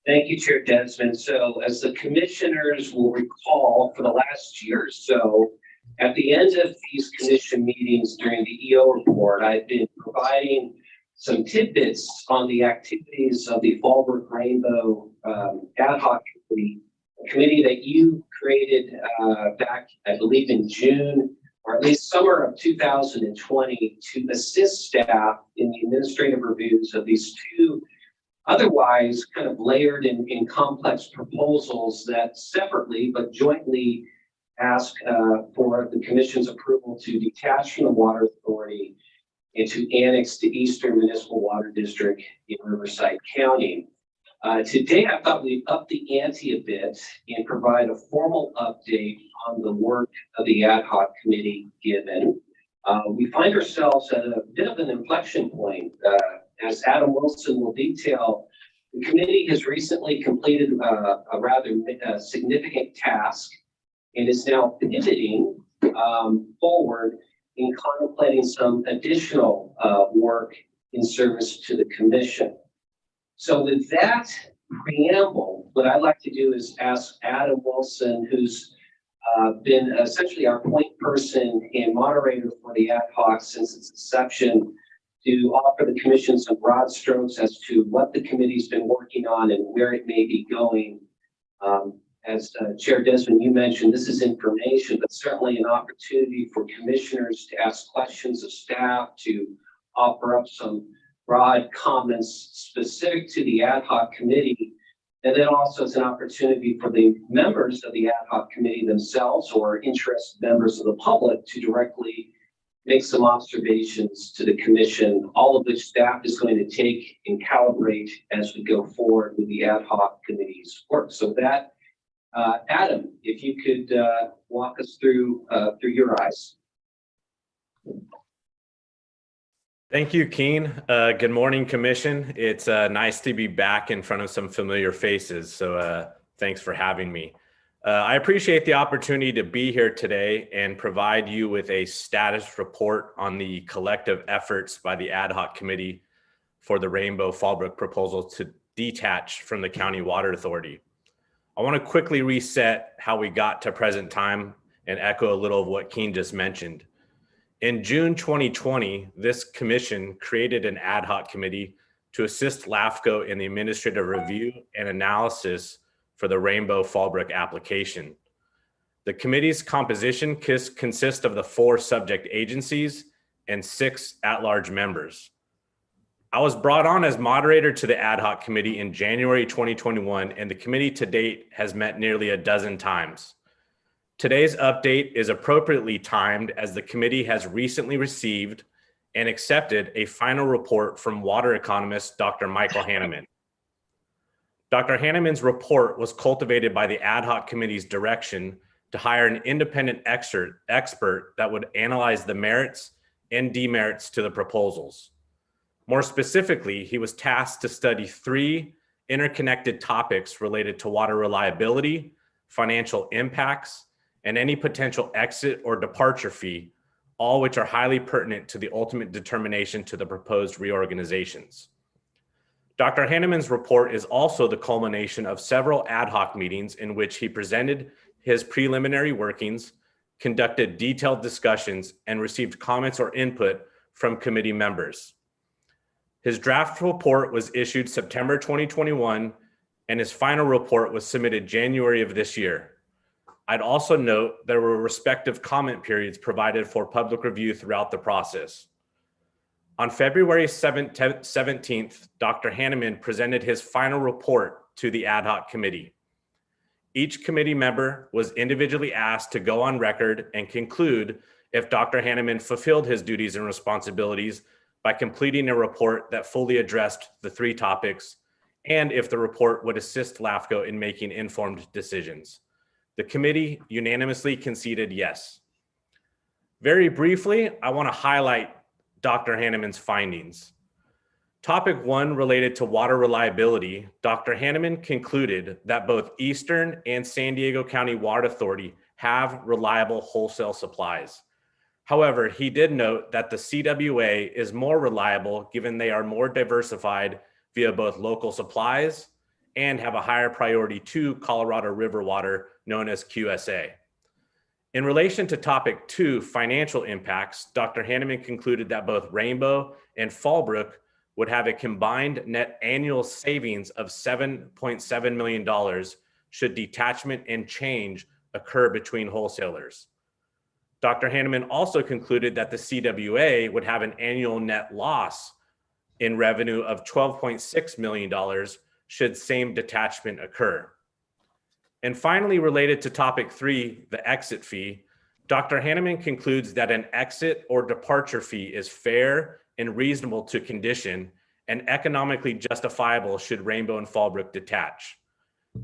Thank you, Chair Desmond. So as the commissioners will recall, for the last year or so, at the end of these commission meetings during the EO report, I've been providing some tidbits on the activities of the Fallbrook Rainbow Ad Hoc Committee, a committee that you created back, I believe, in June, or at least summer of 2020, to assist staff in the administrative reviews of these two otherwise kind of layered in complex proposals that separately but jointly ask for the commission's approval to detach from the water authority and to annex to Eastern Municipal Water District in Riverside County. Today, I thought we'd up the ante a bit and provide a formal update on the work of the ad hoc committee given. We find ourselves at a bit of an inflection point. As Adam Wilson will detail, the committee has recently completed a rather significant task and is now pivoting forward in contemplating some additional work in service to the commission. So with that preamble, what I'd like to do is ask Adam Wilson, who's been essentially our point person and moderator for the ad hoc since its inception, to offer the commission some broad strokes as to what the committee's been working on and where it may be going. As Chair Desmond, you mentioned, this is information, but certainly an opportunity for commissioners to ask questions of staff, to offer up some broad comments specific to the ad hoc committee. And then also it's an opportunity for the members of the ad hoc committee themselves or interested members of the public to directly make some observations to the commission, all of which staff is going to take and calibrate as we go forward with the ad hoc committee's work. So that, Adam, if you could walk us through your eyes. Thank you, Keen. Good morning, Commission. It's nice to be back in front of some familiar faces. So thanks for having me. I appreciate the opportunity to be here today and provide you with a status report on the collective efforts by the ad hoc committee for the Rainbow Fallbrook proposal to detach from the County Water Authority. I want to quickly reset how we got to present time and echo a little of what Keen just mentioned. In June 2020, this commission created an ad hoc committee to assist LAFCO in the administrative review and analysis for the Rainbow Fallbrook application. The committee's composition consists of the 4 subject agencies and 6 at-large members. I was brought on as moderator to the ad hoc committee in January 2021, and the committee to date has met nearly a dozen times. Today's update is appropriately timed as the committee has recently received and accepted a final report from water economist Dr. Michael Hanneman. Dr. Hanneman's report was cultivated by the ad hoc committee's direction to hire an independent expert that would analyze the merits and demerits to the proposals. More specifically, he was tasked to study 3 interconnected topics related to water reliability, financial impacts, and any potential exit or departure fee, all which are highly pertinent to the ultimate determination to the proposed reorganizations. Dr. Hanneman's report is also the culmination of several ad hoc meetings in which he presented his preliminary workings, conducted detailed discussions, and received comments or input from committee members. His draft report was issued September 2021, and his final report was submitted January of this year. I'd also note there were respective comment periods provided for public review throughout the process. On February 17th, Dr. Hanneman presented his final report to the ad hoc committee. Each committee member was individually asked to go on record and conclude if Dr. Hanneman fulfilled his duties and responsibilities by completing a report that fully addressed the 3 topics, and if the report would assist LAFCO in making informed decisions. The committee unanimously conceded yes. Very briefly, I want to highlight Dr. Hanneman's findings. Topic 1 related to water reliability. Dr. Hanneman concluded that both Eastern and San Diego County Water Authority have reliable wholesale supplies. However, he did note that the CWA is more reliable given they are more diversified via both local supplies and have a higher priority to Colorado River water known as QSA. In relation to topic 2, financial impacts, Dr. Hanneman concluded that both Rainbow and Fallbrook would have a combined net annual savings of $7.7 million should detachment and change occur between wholesalers. Dr. Hanneman also concluded that the CWA would have an annual net loss in revenue of $12.6 million should same detachment occur. And finally, related to topic 3, the exit fee, Dr. Hanneman concludes that an exit or departure fee is fair and reasonable to condition and economically justifiable should Rainbow and Fallbrook detach.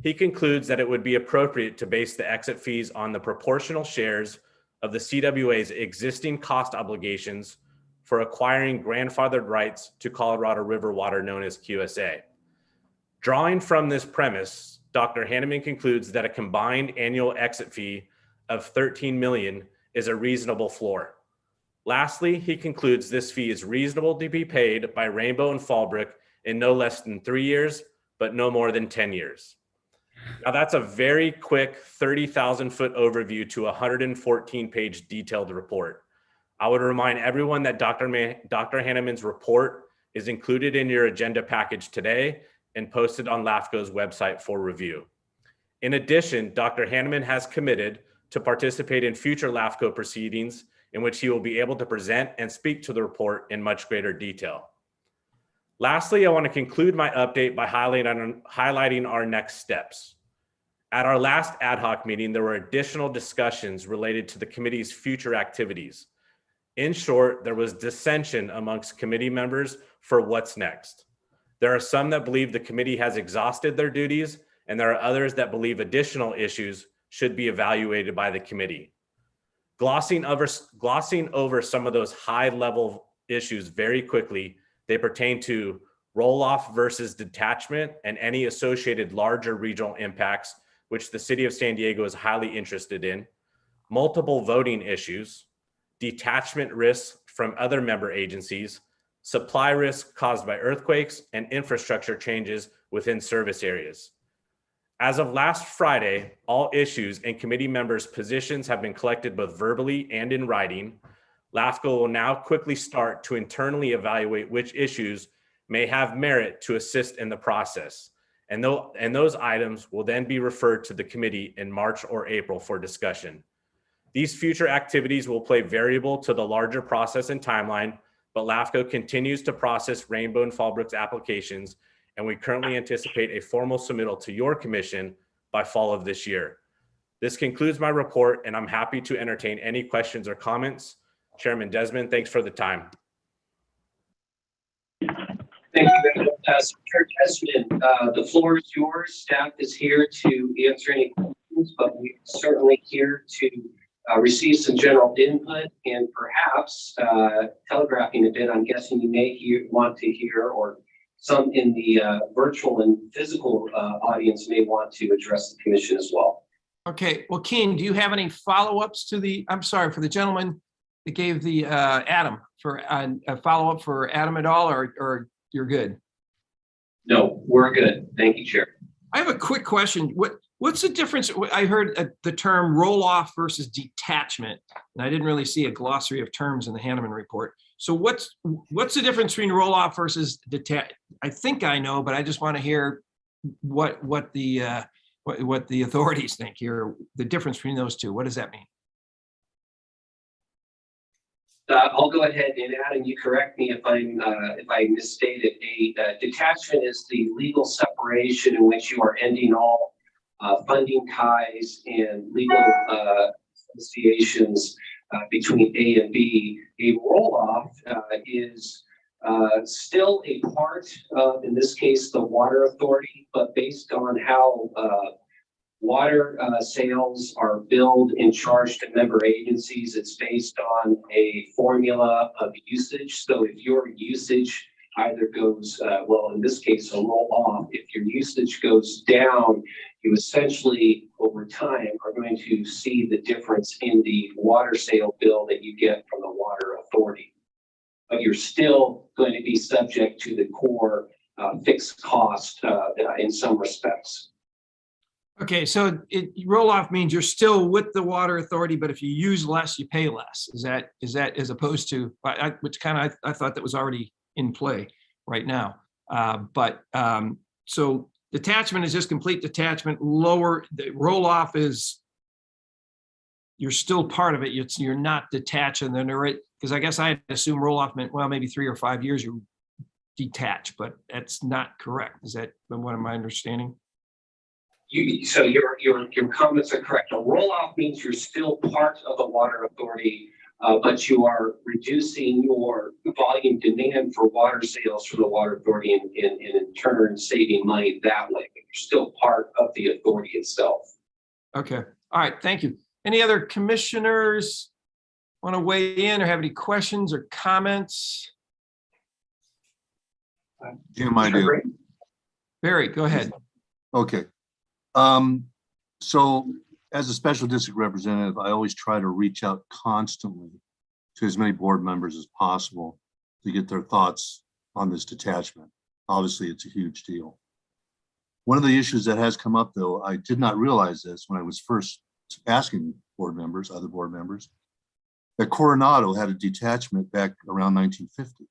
He concludes that it would be appropriate to base the exit fees on the proportional shares of the CWA's existing cost obligations for acquiring grandfathered rights to Colorado River water known as QSA. Drawing from this premise, Dr. Hanneman concludes that a combined annual exit fee of $13 million is a reasonable floor. Lastly, he concludes this fee is reasonable to be paid by Rainbow and Fallbrook in no less than 3 years, but no more than 10 years. Now that's a very quick 30,000 foot overview to a 114-page detailed report. I would remind everyone that Dr. Hanneman's report is included in your agenda package today and posted on LAFCO's website for review. In addition, Dr. Hanneman has committed to participate in future LAFCO proceedings in which he will be able to present and speak to the report in much greater detail. Lastly, I want to conclude my update by highlighting our next steps. At our last ad hoc meeting, there were additional discussions related to the committee's future activities. In short, there was dissension amongst committee members for what's next. There are some that believe the committee has exhausted their duties, and there are others that believe additional issues should be evaluated by the committee. Glossing over some of those high-level issues very quickly, they pertain to roll-off versus detachment and any associated larger regional impacts, which the city of San Diego is highly interested in, multiple voting issues, detachment risks from other member agencies, supply risk caused by earthquakes, and infrastructure changes within service areas. As of last Friday, all issues and committee members' positions have been collected both verbally and in writing. LAFCO will now quickly start to internally evaluate which issues may have merit to assist in the process. And those items will then be referred to the committee in March or April for discussion. These future activities will play variable to the larger process and timeline, but LAFCO continues to process Rainbow and Fallbrook's applications, and we currently anticipate a formal submittal to your commission by fall of this year. This concludes my report, and I'm happy to entertain any questions or comments. Chairman Desmond, thanks for the time. Thank you, Secretary Desmond. The floor is yours. Staff is here to answer any questions, but we're certainly here to receive some general input and perhaps telegraphing a bit. I'm guessing you may want to hear, or some in the virtual and physical audience may want to address the commission as well. Okay, well, Keen, do you have any follow-ups to for the gentleman that gave the Adam for a follow-up for Adam at all, or you're good? No, we're good. Thank you, Chair. I have a quick question. What's the difference? I heard the term roll-off versus detachment, and I didn't really see a glossary of terms in the Hanneman report. So what's the difference between roll-off versus detach? I think I know, but I just want to hear what the authorities think here. The difference between those two. What does that mean? I'll go ahead and Adam, you correct me if I misstated. A detachment is the legal separation in which you are ending all funding ties and legal associations between A and B. A roll-off is still a part of, in this case, the water authority, but based on how water sales are billed and charged to member agencies, it's based on a formula of usage. So if your usage either goes, well, in this case, a roll off, if your usage goes down, you essentially over time are going to see the difference in the water sale bill that you get from the water authority. But you're still going to be subject to the core fixed cost in some respects. Okay, so roll off means you're still with the water authority, but if you use less, you pay less. Is that as opposed to, which kind of I thought that was already in play right now. So detachment is just complete detachment. Lower the roll off is you're still part of it. You're not detaching. Then because I guess I assume roll off meant, well, maybe 3 or 5 years you detach, but that's not correct. Is that what am I understanding? So your comments are correct. A roll-off means you're still part of the water authority, but you are reducing your volume demand for water sales for the water authority and in turn saving money that way. But you're still part of the authority itself. Okay. All right. Thank you. Any other commissioners want to weigh in or have any questions or comments? Jim, I do. Barry, go ahead. Okay. So as a special district representative, I always try to reach out constantly to as many board members as possible to get their thoughts on this detachment. Obviously, it's a huge deal. One of the issues that has come up, though, I did not realize this when I was first asking board members, other board members, that Coronado had a detachment back around 1950.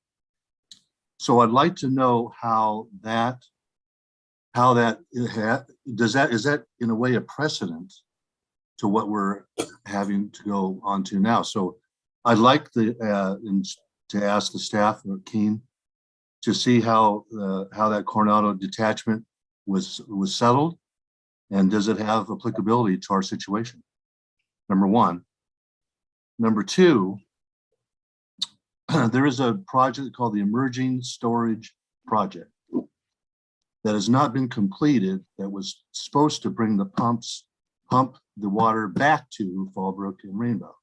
So I'd like to know is that in a way a precedent to what we're having to go on to now? So I'd like to ask the staff keen to see how that Coronado detachment was settled, and does it have applicability to our situation? Number one. Number two, there is a project called the Emerging Storage Project that has not been completed, that was supposed to bring pump the water back to Fallbrook and Rainbow.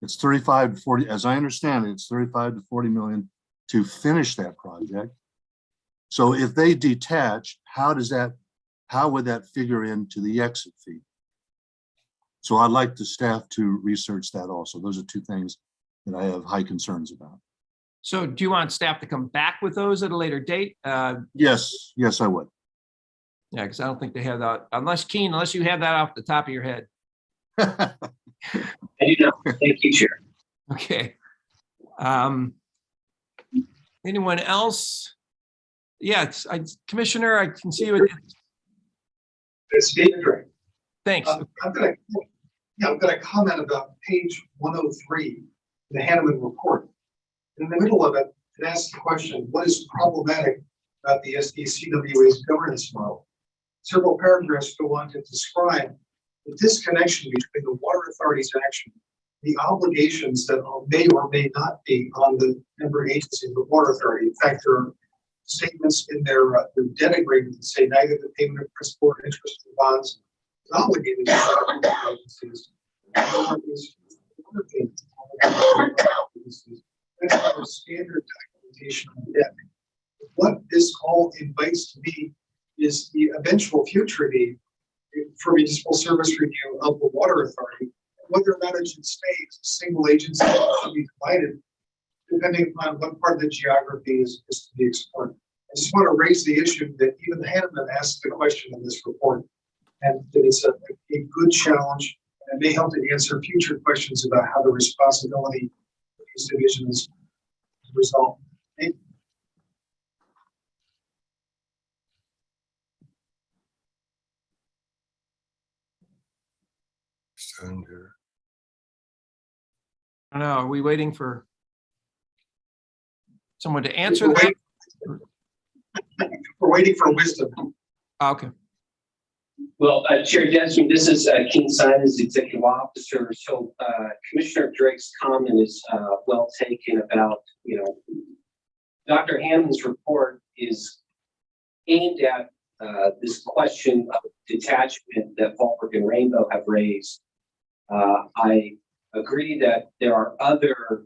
It's 35 to 40, as I understand it, it's 35 to 40 million to finish that project. So if they detach, how would that figure into the exit fee? So I'd like the staff to research that also. Those are two things that I have high concerns about. So do you want staff to come back with those at a later date? Yes, I would. Yeah, because I don't think they have that, unless you have that off the top of your head. I do not. Thank you, Chair. Okay. Anyone else? Yes, Commissioner, I can see you. It's Steve Drake. Thanks. I'm going to comment about page 103, the Hanneman report. In the middle of it, it asks the question, what is problematic about the SDCWA's governance model? Several paragraphs go on to describe the disconnection between the water authority's action, the obligations that may or may not be on the member agency of the water authority. In fact, there are statements in their debt agreement that say neither the payment of principal or interest of the bonds is obligated to the agencies. That's our standard documentation of debt. What this all invites to me is the eventual future need for municipal service review of the water authority, whether or not it should stay as a single agency or should be divided, depending upon what part of the geography is to be explored. I just want to raise the issue that even Hanneman asked the question in this report, and that it's a good challenge and may help to answer future questions about how the responsibility of these divisions is resolved. Thank you. I don't know. Are we waiting for someone to answer that? We're waiting for wisdom. Okay. Well, Chair Desmond, this is King Simons, Executive Officer. So Commissioner Drake's comment is well taken about, Dr. Hammond's report is aimed at this question of detachment that Fallbrook and Rainbow have raised. I agree that there are other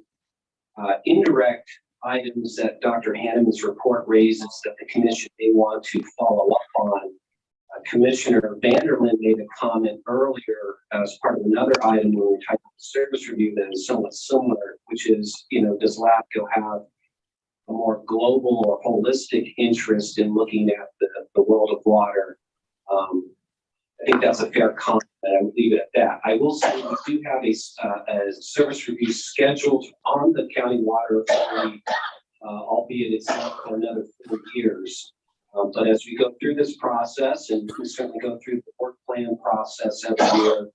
indirect items that Dr. Hammond's report raises that the commission may want to follow up on Commissioner Vanderlyn made a comment earlier as part of another item when we titled the service review that is somewhat similar, which is, does LAFCO have a more global or holistic interest in looking at the world of water? I think that's a fair comment. I would leave it at that. I will say we do have a service review scheduled on the county water authority, albeit it's not for another 4 years. But as we go through this process, and we certainly go through the work plan process every year,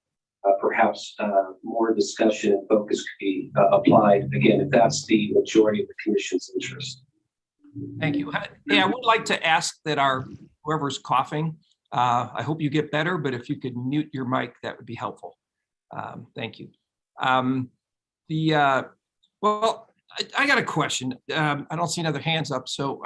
perhaps more discussion and focus could be applied, again, if that's the majority of the commission's interest. Thank you. Hey, I would like to ask that whoever's coughing, I hope you get better, but if you could mute your mic, that would be helpful. Thank you. Well, I got a question. I don't see any other hands up. So,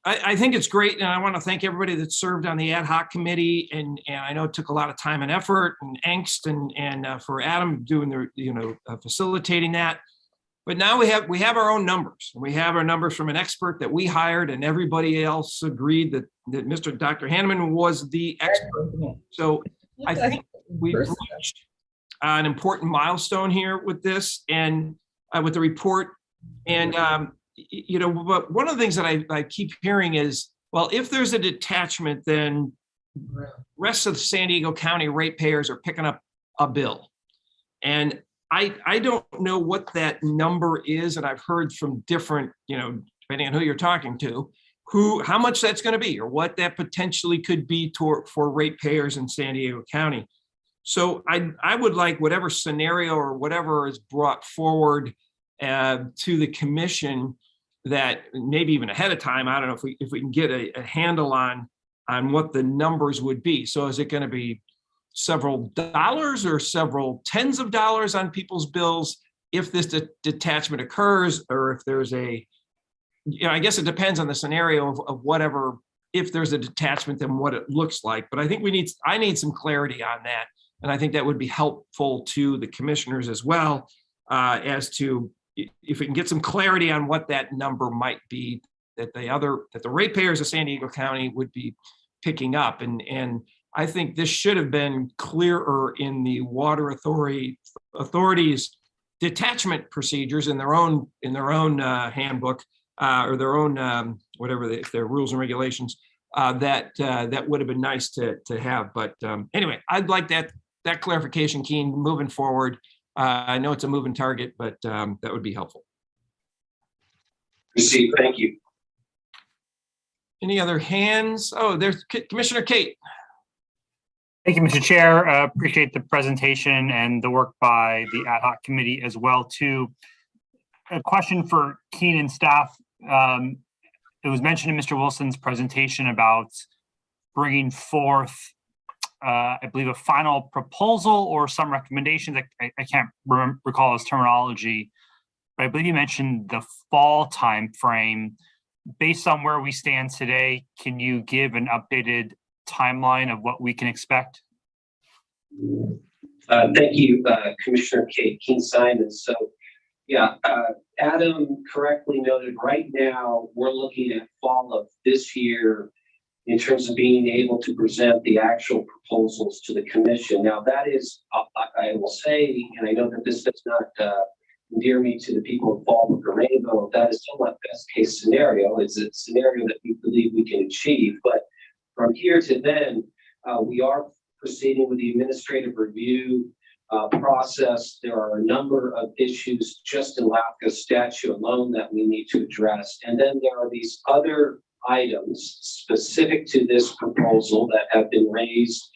I think it's great, and I want to thank everybody that served on the ad hoc committee. And I know it took a lot of time and effort and angst, and for Adam doing the facilitating that. But now we have our own numbers. We have our numbers from an expert that we hired, and everybody else agreed that Dr. Hanneman was the expert. So I think we've reached an important milestone here with this and with the report. And but one of the things that I keep hearing is, well, if there's a detachment, then rest of the San Diego County ratepayers are picking up a bill. And I don't know what that number is. And I've heard from different, depending on who you're talking to, how much that's going to be, or what that potentially could be for ratepayers in San Diego County. So I would like whatever scenario or whatever is brought forward to the commission, that maybe even ahead of time, I don't know if we can get a handle on what the numbers would be. So is it going to be several dollars or several tens of dollars on people's bills if this detachment occurs, or if there's I guess it depends on the scenario of whatever, if there's a detachment, then what it looks like. But I think I need some clarity on that. And I think that would be helpful to the commissioners as well, as to if we can get some clarity on what that number might be that the ratepayers of San Diego County would be picking up. And I think this should have been clearer in the water authorities detachment procedures in their own handbook, or their own whatever if their rules and regulations. That would have been nice to have. But anyway, I'd like that clarification, Keen, moving forward. I know it's a moving target, but that would be helpful. Received. Thank you. Any other hands? Oh, there's Commissioner Kate. Thank you, Mr. Chair. Appreciate the presentation and the work by the ad hoc committee as well too. A question for Keen and staff. It was mentioned in Mr. Wilson's presentation about bringing forth, I believe, a final proposal or some recommendations. I can't recall his terminology, but I believe you mentioned the fall time frame. Based on where we stand today, can you give an updated timeline of what we can expect? Thank you, Commissioner Keen Simon. So, yeah, Adam correctly noted, right now we're looking at fall of this year in terms of being able to present the actual proposals to the commission. Now that is, I will say, and I know that this does not endear me to the people of Fallbrook or Rainbow, that is still not best case scenario. It's a scenario that we believe we can achieve. But from here to then, we are proceeding with the administrative review process. There are a number of issues just in LAFCO statute alone that we need to address. And then there are these other items specific to this proposal that have been raised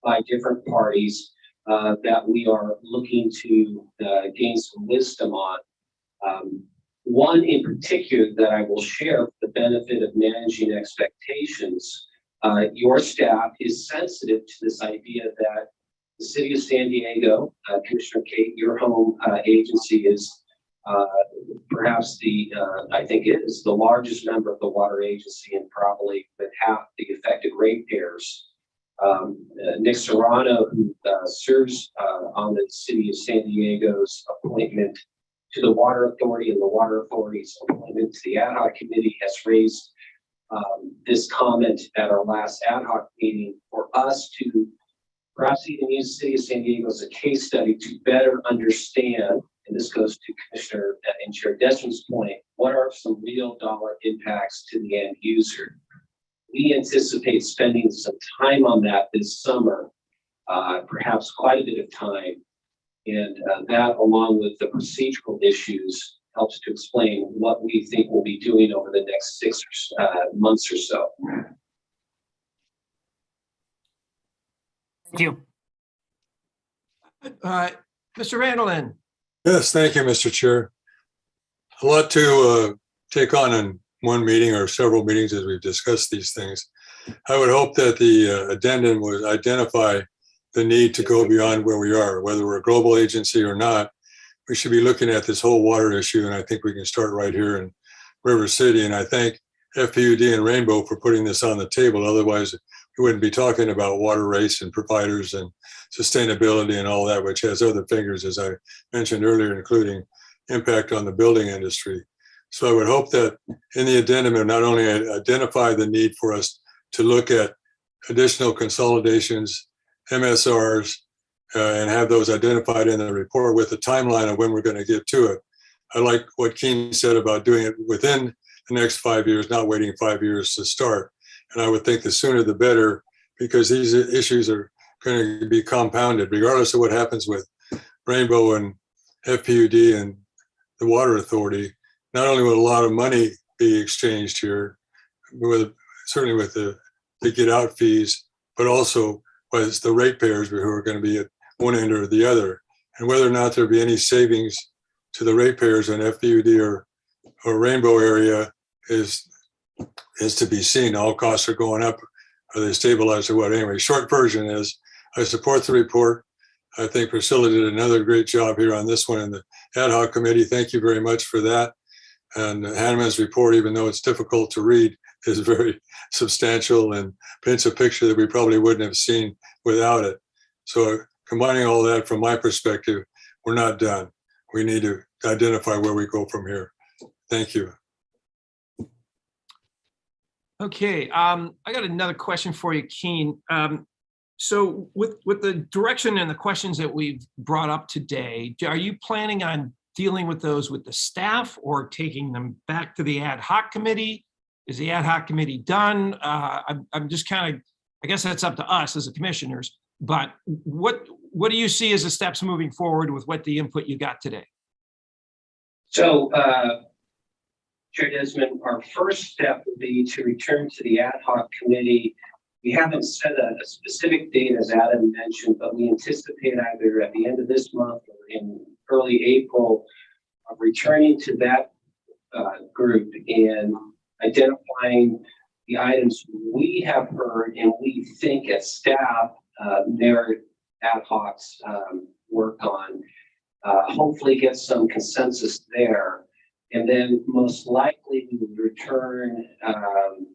by different parties that we are looking to gain some wisdom on. One in particular that I will share for the benefit of managing expectations. Your staff is sensitive to this idea that the city of San Diego, Commissioner Kate, your home agency is perhaps I think it is the largest member of the water agency, and probably with half the affected ratepayers. Nick Serrano, who serves on the city of San Diego's appointment to the water authority and the water authority's appointment to the ad hoc committee, has raised this comment at our last ad hoc meeting for us to perhaps even use the city of San Diego as a case study to better understand, and this goes to Commissioner and Chair Desmond's point, what are some real dollar impacts to the end user? We anticipate spending some time on that this summer, perhaps quite a bit of time. And that, along with the procedural issues, helps to explain what we think we'll be doing over the next 6 months or so. Thank you. Mr. Vanderland. Yes, thank you, Mr. Chair. A lot to take on in one meeting or several meetings as we've discussed these things. I would hope that the addendum would identify the need to go beyond where we are, whether we're a global agency or not. We should be looking at this whole water issue, and I think we can start right here in River City. And I thank FPUD and Rainbow for putting this on the table. Otherwise, we wouldn't be talking about water rates and providers and sustainability and all that, which has other fingers, as I mentioned earlier, including impact on the building industry. So I would hope that in the addendum, it not only identify the need for us to look at additional consolidations, MSRs, and have those identified in the report with a timeline of when we're going to get to it. I like what Keen said about doing it within the next 5 years, not waiting 5 years to start. And I would think the sooner the better, because these issues are going to be compounded, regardless of what happens with Rainbow and FPUD and the Water Authority. Not only will a lot of money be exchanged here, certainly with the get out fees, but also with the ratepayers who are going to be at one end or the other. And whether or not there'll be any savings to the ratepayers in FPUD or Rainbow area is to be seen. All costs are going up. Are they stabilized or what? Anyway, short version is I support the report. I think Priscilla did another great job here on this one in the ad hoc committee. Thank you very much for that. And Hanneman's report, even though it's difficult to read, is very substantial and paints a picture that we probably wouldn't have seen without it. So combining all that, from my perspective, we're not done. We need to identify where we go from here. Thank you. Okay, I got another question for you, Keen. So with the direction and the questions that we've brought up today, are you planning on dealing with those with the staff or taking them back to the ad hoc committee? Is the ad hoc committee done? I'm just kind of, I guess that's up to us as the commissioners, but what do you see as the steps moving forward with what the input you got today? So, Chair Desmond, our first step would be to return to the ad hoc committee. We haven't set a specific date, as Adam mentioned, but we anticipate either at the end of this month or in early April of returning to that group and identifying the items we have heard and we think as staff merit ad hocs work on. Hopefully get some consensus there. And then most likely we would return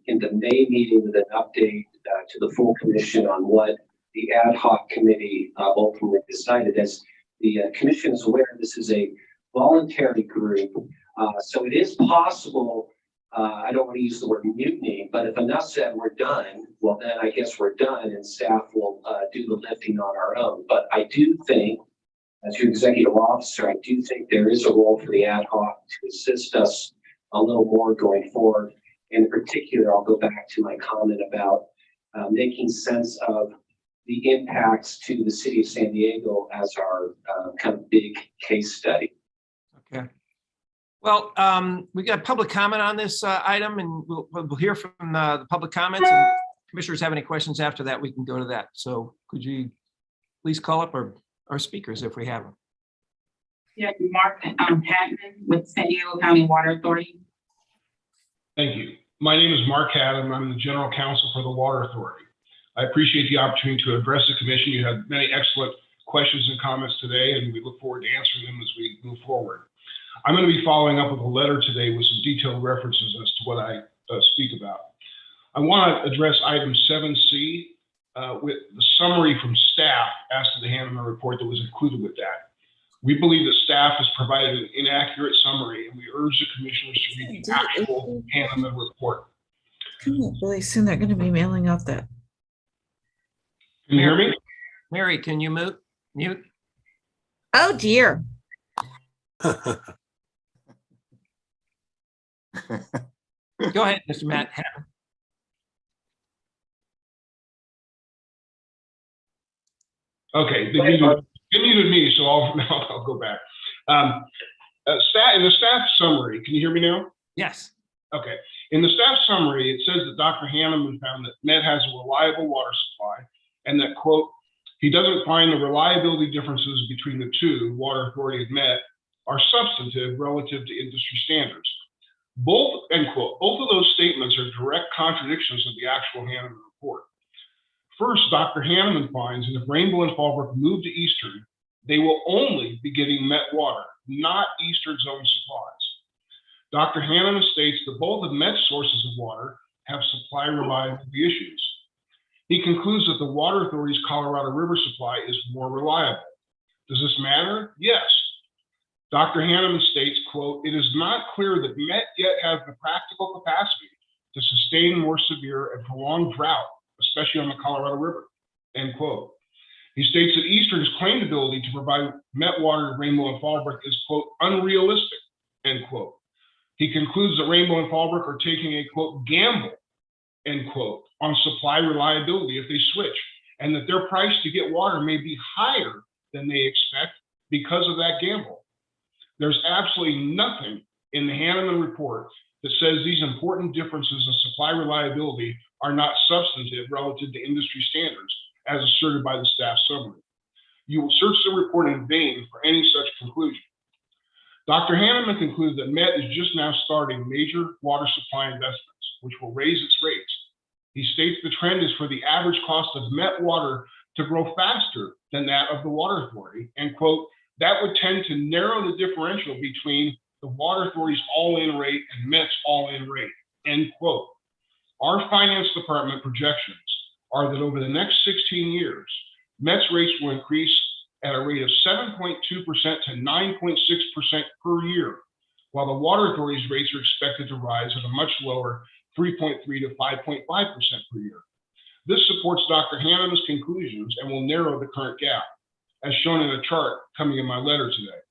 in the May meeting with an update to the full commission on what the ad hoc committee ultimately decided. As the commission is aware, this is a voluntary group. So it is possible, I don't want to use the word mutiny, but if enough said we're done, well then I guess we're done and staff will do the lifting on our own. But I do think, as your executive officer, I do think there is a role for the ad hoc to assist us a little more going forward. In particular, I'll go back to my comment about making sense of the impacts to the city of San Diego as our kind of big case study. Okay. Well, we got public comment on this item, and we'll hear from the public comments. And commissioners have any questions after that, we can go to that. So could you please call up our speakers if we have them? Yeah, Mark Hatton with San Diego County Water Authority. Thank you. My name is Mark Hatton. I'm the General Counsel for the Water Authority. I appreciate the opportunity to address the commission. You had many excellent questions and comments today, and we look forward to answering them as we move forward. I'm going to be following up with a letter today with some detailed references as to what I speak about. I want to address item 7C with the summary from staff as to the Hanneman report that was included with that. We believe that staff has provided an inaccurate summary, and we urge the commissioners to read the actual Hanneman report. Really soon they're going to be mailing out that. Can you hear me? Mary, can you mute? Oh, dear. Go ahead, Mr. Matt. Okay, they muted me, so I'll go back. In the staff summary, can you hear me now? Yes. Okay. In the staff summary, it says that Dr. Hanneman found that Met has a reliable water supply and that, quote, he doesn't find the reliability differences between the two, Water Authority and Met, are substantive relative to industry standards. Both, end quote, both of those statements are direct contradictions of the actual Hanneman report. First, Dr. Hanneman finds that if Rainbow and Fallbrook move to Eastern, they will only be getting Met water, not Eastern zone supplies. Dr. Hanneman states that both of Met's sources of water have supply reliability issues. He concludes that the Water Authority's Colorado River supply is more reliable. Does this matter? Yes. Dr. Hanneman states, quote, it is not clear that Met yet has the practical capacity to sustain more severe and prolonged drought, especially on the Colorado River, end quote. He states that Eastern's claimed ability to provide Met water to Rainbow and Fallbrook is, quote, unrealistic, end quote. He concludes that Rainbow and Fallbrook are taking a, quote, gamble, end quote, on supply reliability if they switch, and that their price to get water may be higher than they expect because of that gamble. There's absolutely nothing in the Hanneman report that says these important differences in supply reliability are not substantive relative to industry standards, as asserted by the staff summary. You will search the report in vain for any such conclusion. Dr. Hanneman concludes that Met is just now starting major water supply investments, which will raise its rates. He states the trend is for the average cost of Met water to grow faster than that of the Water Authority, and, quote, that would tend to narrow the differential between the Water Authority's all-in rate and Met's all-in rate, end quote. Our finance department projections are that over the next 16 years, Met's rates will increase at a rate of 7.2% to 9.6% per year, while the Water Authority's rates are expected to rise at a much lower 3.3 to 5.5% per year. This supports Dr. Hanneman's conclusions and will narrow the current gap, as shown in a chart coming in my letter today.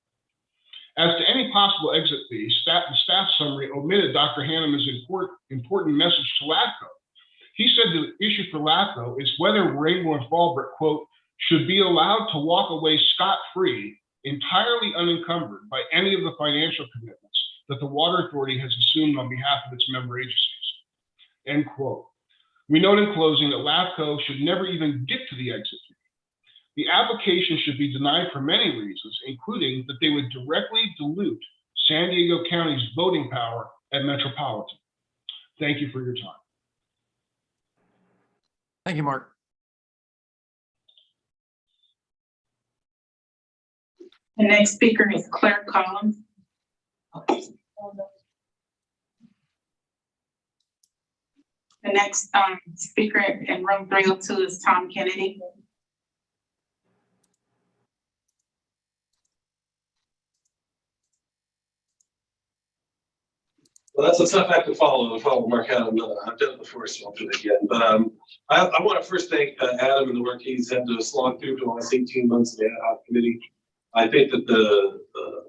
As to any possible exit fee, the staff summary omitted Dr. Hanneman's important message to LAFCO. He said the issue for LAFCO is whether Rainbow and Fallbrook, quote, should be allowed to walk away scot-free, entirely unencumbered by any of the financial commitments that the Water Authority has assumed on behalf of its member agencies, end quote. We note in closing that LAFCO should never even get to the exit fee. The application should be denied for many reasons, including that they would directly dilute San Diego County's voting power at Metropolitan. Thank you for your time. Thank you, Mark. The next speaker is Claire Collins. The next speaker in room 302 is Tom Kennedy. Well, that's a tough act to follow Mark Adam. I've done it before, so I'll do it again. But I want to first thank Adam and the work he's had to slog through for the last 18 months of the ad hoc committee. I think that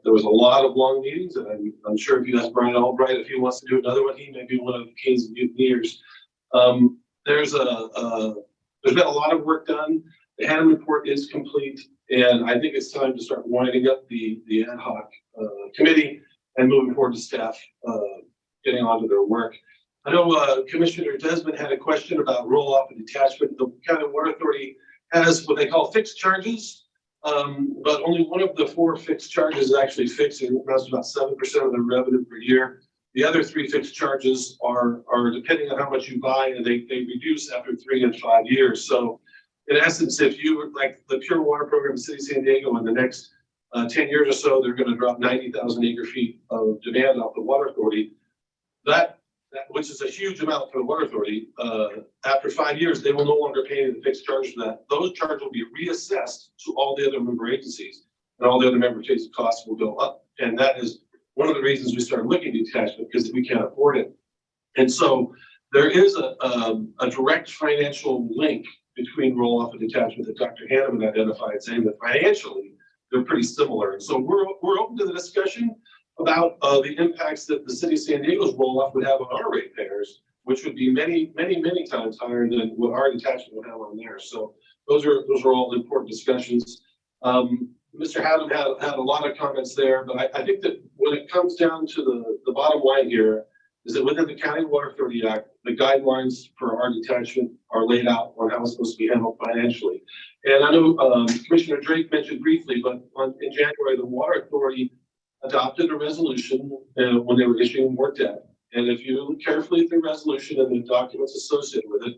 there was a lot of long meetings, and I'm sure if you ask Brian Albright if he wants to do another one, he may be one of the kings of mutineers. There's been a lot of work done. The Hanneman report is complete, and I think it's time to start winding up the ad hoc committee and moving forward to staff getting on to their work. I know Commissioner Desmond had a question about roll-off and detachment. The County Water Authority has what they call fixed charges, but only one of the 4 fixed charges is actually fixed, and that's about 7% of their revenue per year. The other 3 fixed charges are depending on how much you buy, and they reduce after 3 and 5 years. So in essence, if you like the Pure Water Program in the City of San Diego in the next 10 years or so, they're going to drop 90,000 acre feet of demand off the Water Authority. That which is a huge amount for the Water Authority. After 5 years, they will no longer pay any of the fixed charges for that. Those charges will be reassessed to all the other member agencies, and all the other member agency costs will go up. And that is one of the reasons we started looking at detachment, because we can't afford it. And so There is a direct financial link between roll-off and detachment that Dr. Hanneman identified, saying that financially they're pretty similar. And so we're open to the discussion about the impacts that the city of San Diego's roll-off would have on our ratepayers, which would be many, many, many times higher than what our detachment would have on there. So those are all important discussions. Mr. Haddam had a lot of comments there, but I think that when it comes down to the bottom line here is that within the County Water Authority Act, the guidelines for our detachment are laid out on how it's supposed to be handled financially. And I know Commissioner Drake mentioned briefly, but in January, the Water Authority adopted a resolution when they were issuing more debt. And if you look carefully at the resolution and the documents associated with it,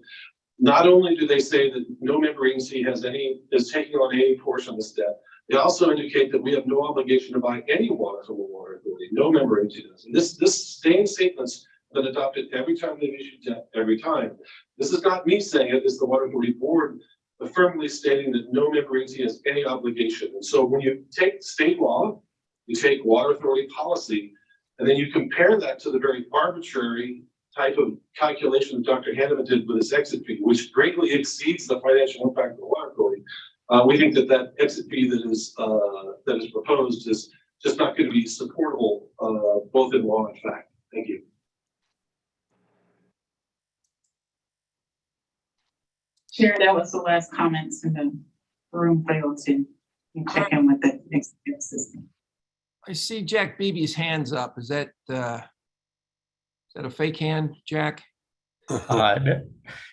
not only do they say that no member agency is taking on any portion of this debt, they also indicate that we have no obligation to buy any water from the Water Authority. No member agency does. And this same statement's been adopted every time they've issued debt, every time. This is not me saying it, it's the Water Authority Board affirmatively stating that no member agency has any obligation. And so when you take state law, you take Water Authority policy, and then you compare that to the very arbitrary type of calculation that Dr. Hanneman did with his exit fee, which greatly exceeds the financial impact of the Water Authority. We think that exit fee that is proposed is just not going to be supportable, both in law and fact. Thank you. Chair, that was the last comments in the room failed to check in with the executive system. I see Jack Beebe's hands up. Is that a fake hand, Jack?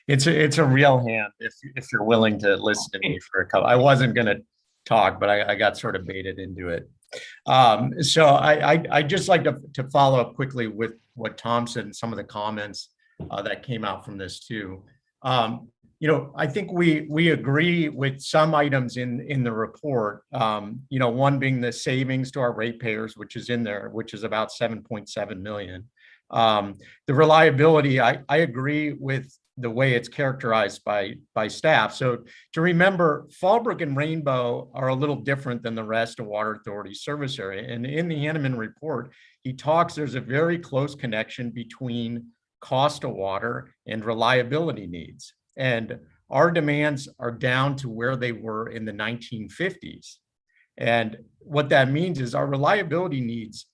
It's a real hand if you're willing to listen to me for a couple. I wasn't going to talk, but I got sort of baited into it. So I just like to follow up quickly with what Tom said and some of the comments that came out from this too. I think we agree with some items in the report. One being the savings to our ratepayers, which is in there, which is about 7.7 million. The reliability, I agree with the way it's characterized by staff. So to remember, Fallbrook and Rainbow are a little different than the rest of Water Authority service area. And in the Hanneman report, he talks there's a very close connection between cost of water and reliability needs. And our demands are down to where they were in the 1950s. And what that means is our reliability needs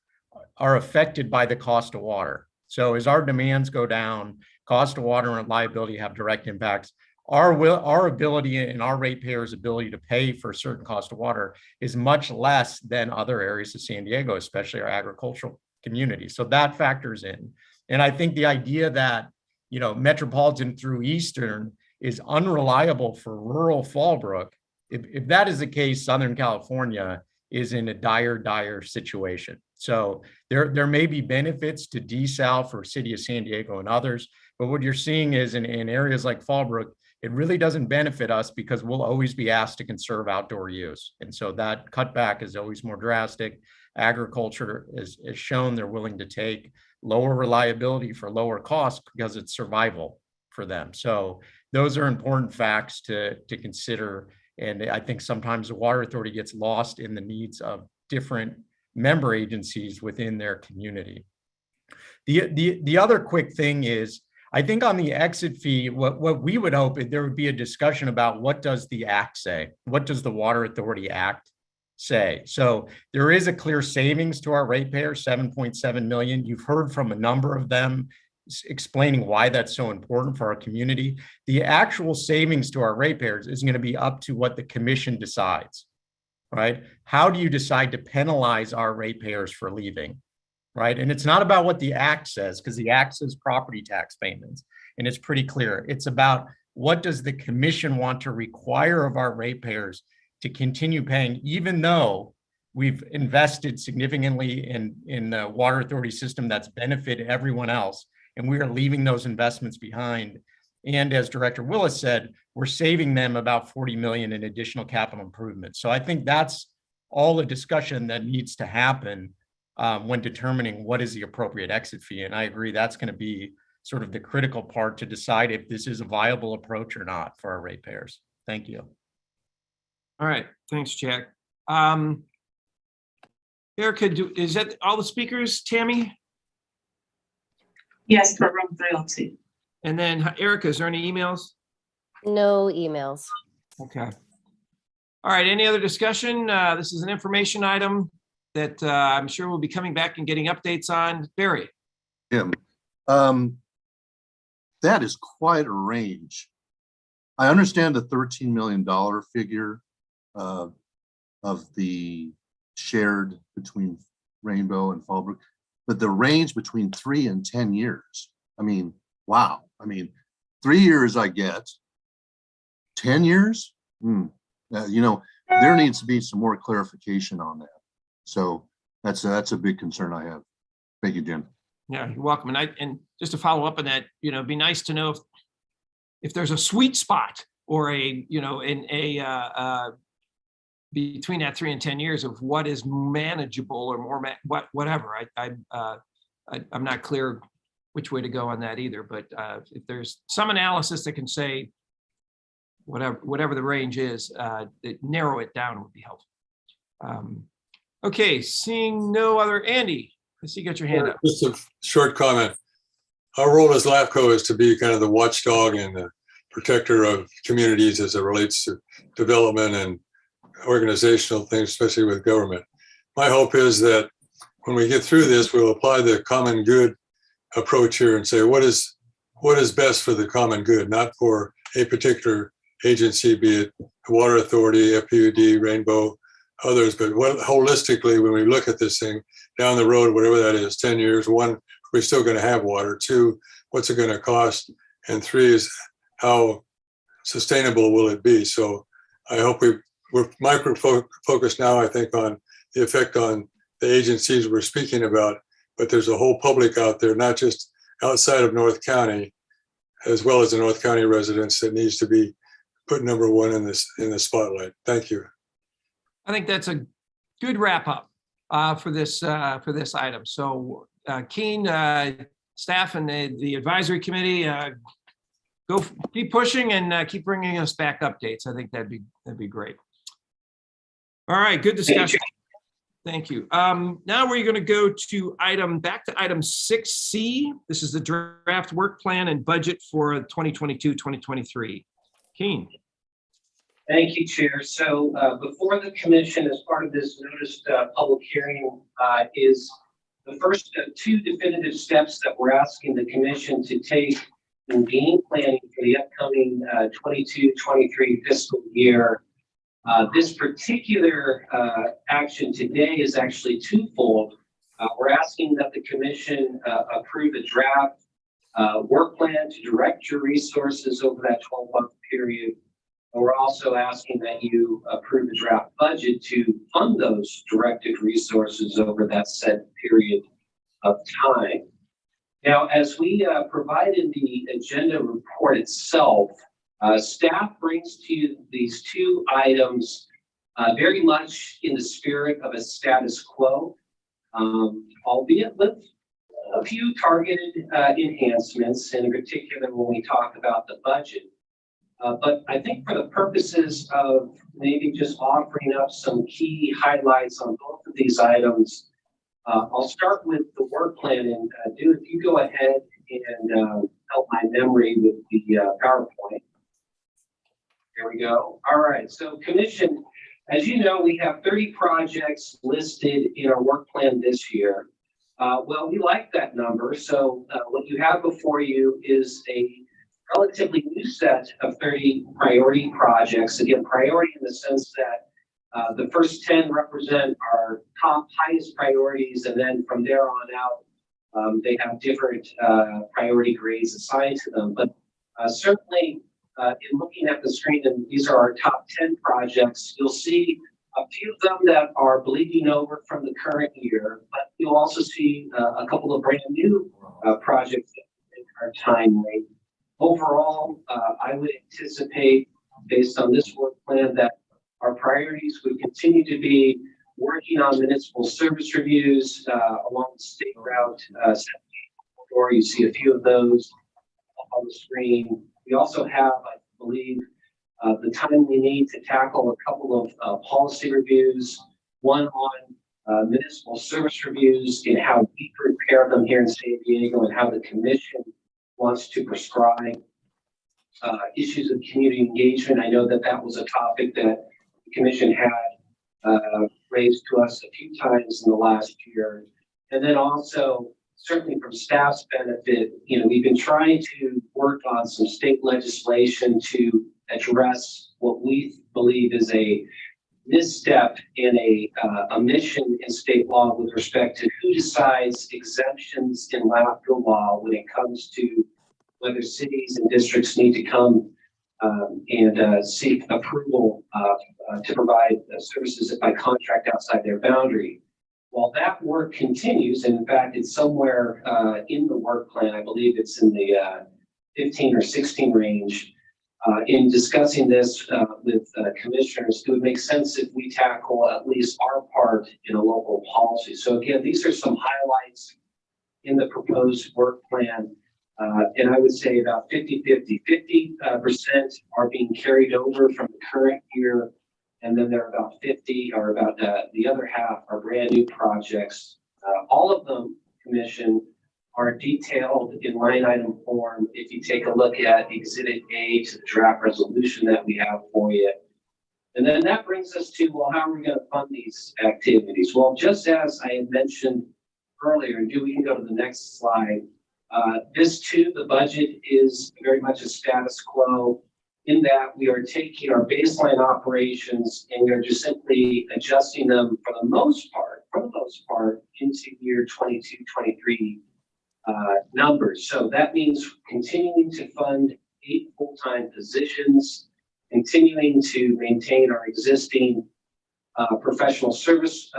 are affected by the cost of water. So as our demands go down, cost of water and reliability have direct impacts. Our ability and our ratepayers' ability to pay for a certain cost of water is much less than other areas of San Diego, especially our agricultural community. So that factors in. And I think the idea that, Metropolitan through Eastern is unreliable for rural Fallbrook, if that is the case, Southern California is in a dire situation. So there may be benefits to desal for City of San Diego and others, but what you're seeing is in areas like Fallbrook, it really doesn't benefit us because we'll always be asked to conserve outdoor use. And so that cutback is always more drastic. Agriculture is shown they're willing to take lower reliability for lower cost because it's survival for them. So those are important facts to consider. And I think sometimes the Water Authority gets lost in the needs of different member agencies within their community. The other quick thing is, I think on the exit fee, what we would hope is there would be a discussion about what does the act say? What does the Water Authority Act say? So there is a clear savings to our ratepayers, 7.7 million. You've heard from a number of them explaining why that's so important for our community. The actual savings to our ratepayers is going to be up to what the commission decides, right? How do you decide to penalize our ratepayers for leaving, right? And it's not about what the act says, because the act says property tax payments, and it's pretty clear. It's about what does the commission want to require of our ratepayers to continue paying, even though we've invested significantly in the Water Authority system that's benefited everyone else, and we are leaving those investments behind. And as Director Willis said, we're saving them about 40 million in additional capital improvements. So I think that's all the discussion that needs to happen when determining what is the appropriate exit fee. And I agree that's going to be sort of the critical part to decide if this is a viable approach or not for our ratepayers. Thank you. All right, thanks, Jack. Erica, is that all the speakers, Tammy? Yes, for room 302. And then Erica, is there any emails? No emails. Okay. All right, any other discussion? This is an information item that I'm sure we'll be coming back and getting updates on. Barry? Tim, that is quite a range. I understand the $13 million figure of the shared between Rainbow and Fallbrook, but the range between 3 and 10 years. I mean, wow. I mean, 3 years I get. 10 years? You know, there needs to be some more clarification on that. So that's a big concern I have. Thank you, Jim. Yeah, you're welcome. And just to follow up on that, you know, it'd be nice to know if there's a sweet spot or a, you know, in a between that 3 and 10 years of what is manageable or more whatever. I'm not clear which way to go on that either. But if there's some analysis that can say whatever the range is, narrow it down would be helpful. Okay, seeing no other, Andy, I see you got your hand up. Just a short comment. Our role as LAFCO is to be kind of the watchdog and the protector of communities as it relates to development and organizational things, especially with government. My hope is that when we get through this, we'll apply the common good approach here and say, what is best for the common good, not for a particular agency, be it the Water Authority, FPUD, Rainbow, others, but holistically, when we look at this thing down the road, whatever that is, 10 years, 1, we're still going to have water. 2, what's it going to cost? And 3 is how sustainable will it be? So I hope we're micro-focused now, I think, on the effect on the agencies we're speaking about, but there's a whole public out there, not just outside of North County, as well as the North County residents, that needs to be put number 1 in the spotlight. Thank you. I think that's a good wrap up for this item. So Keen, staff and the advisory committee, go keep pushing and keep bringing us back updates. I think that'd be great. All right, good discussion. Thank you. Now we're going to go to back to item 6C. This is the draft work plan and budget for 2022-2023. Keen. Thank you, Chair. So before the commission, as part of this noticed public hearing, is the first of 2 definitive steps that we're asking the commission to take in game planning for the upcoming 22-23 fiscal year. This particular action today is actually twofold. We're asking that the commission approve a draft work plan to direct your resources over that 12-month period. And we're also asking that you approve a draft budget to fund those directed resources over that set period of time. Now, as we provide in the agenda report itself, staff brings to you these 2 items very much in the spirit of a status quo, albeit with a few targeted enhancements, in particular when we talk about the budget. But I think for the purposes of maybe just offering up some key highlights on both of these items, I'll start with the work plan, and if you go ahead and help my memory with the PowerPoint. There we go. All right, so commission, as you know, we have 30 projects listed in our work plan this year. Well, we like that number. So what you have before you is a relatively new set of 30 priority projects. Again, priority in the sense that the first 10 represent our top highest priorities, and then from there on out, they have different priority grades assigned to them. But certainly, in looking at the screen, and these are our top 10 projects, you'll see a few of them that are bleeding over from the current year, but you'll also see a couple of brand new projects that are timely. Overall, I would anticipate, based on this work plan, that our priorities would continue to be working on municipal service reviews along the state route 78 corridor. You see a few of those on the screen. We also have, I believe, the time we need to tackle a couple of policy reviews, one on municipal service reviews and how we prepare them here in San Diego and how the commission wants to prescribe. Issues of community engagement. I know that that was a topic that the commission had raised to us a few times in the last year. And then also, certainly from staff's benefit, you know, we've been trying to work on some state legislation to address what we believe is a misstep in a omission in state law with respect to who decides exemptions in LAFCO law when it comes to whether cities and districts need to come and seek approval to provide services by contract outside their boundary. While that work continues, and in fact, it's somewhere in the work plan, I believe it's in the 15 or 16 range. In discussing this with commissioners, it would make sense if we tackle at least our part in a local policy. So again, these are some highlights in the proposed work plan. And I would say about 50-50. 50% are being carried over from the current year. And then there are about 50 or about the other half are brand new projects. All of them, Commission, are detailed in line item form. If you take a look at Exhibit A to the draft resolution that we have for you. And then that brings us to, well, how are we going to fund these activities? Well, just as I had mentioned earlier, and we can go to the next slide. This too, the budget is very much a status quo in that we are taking our baseline operations and we are just simply adjusting them for the most part, into year 22, 23 numbers. So that means continuing to fund 8 full-time positions, continuing to maintain our existing professional service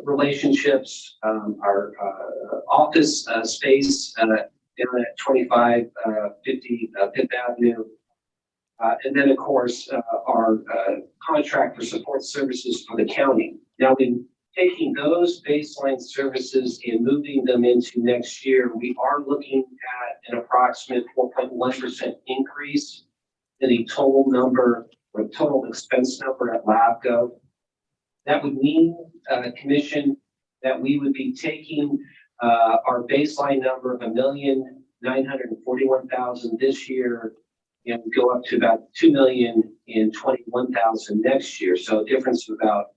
relationships, our office space down at 2550 Fifth Avenue. And then, of course, our contract for support services for the county. Now, in taking those baseline services and moving them into next year, we are looking at an approximate 4.1% increase in the total number or total expense number at LAFCO. That would mean, Commission, that we would be taking our baseline number of $1,941,000 this year and go up to about $2,021,000 next year. So a difference of about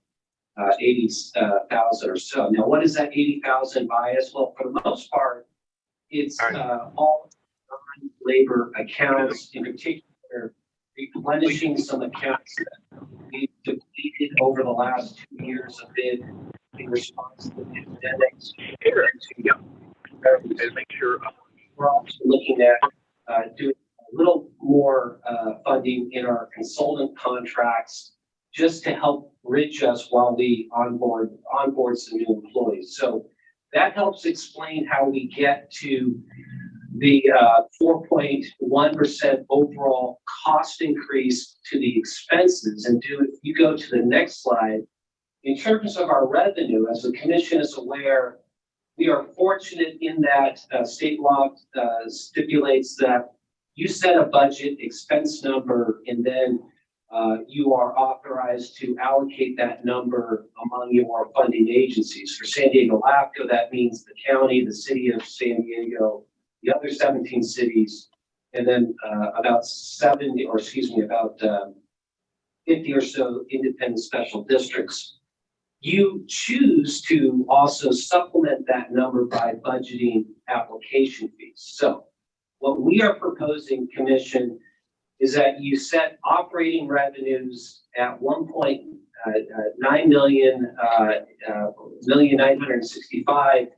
80,000 or so. Now, what is that 80,000 bias? Well, for the most part, it's all non-labor accounts, in particular, replenishing some accounts that we've depleted over the last 2 years of bid in response to the pandemic. And make sure we're also looking at doing a little more funding in our consultant contracts just to help bridge us while we onboard some new employees. So that helps explain how we get to the 4.1% overall cost increase to the expenses. And if you go to the next slide, in terms of our revenue, as the commission is aware, we are fortunate in that state law stipulates that you set a budget expense number and then you are authorized to allocate that number among your funding agencies. For San Diego LAFCO, that means the county, the city of San Diego, the other 17 cities, and then about 50 or so independent special districts. You choose to also supplement that number by budgeting application fees. So what we are proposing, Commission, is that you set operating revenues at 1.965.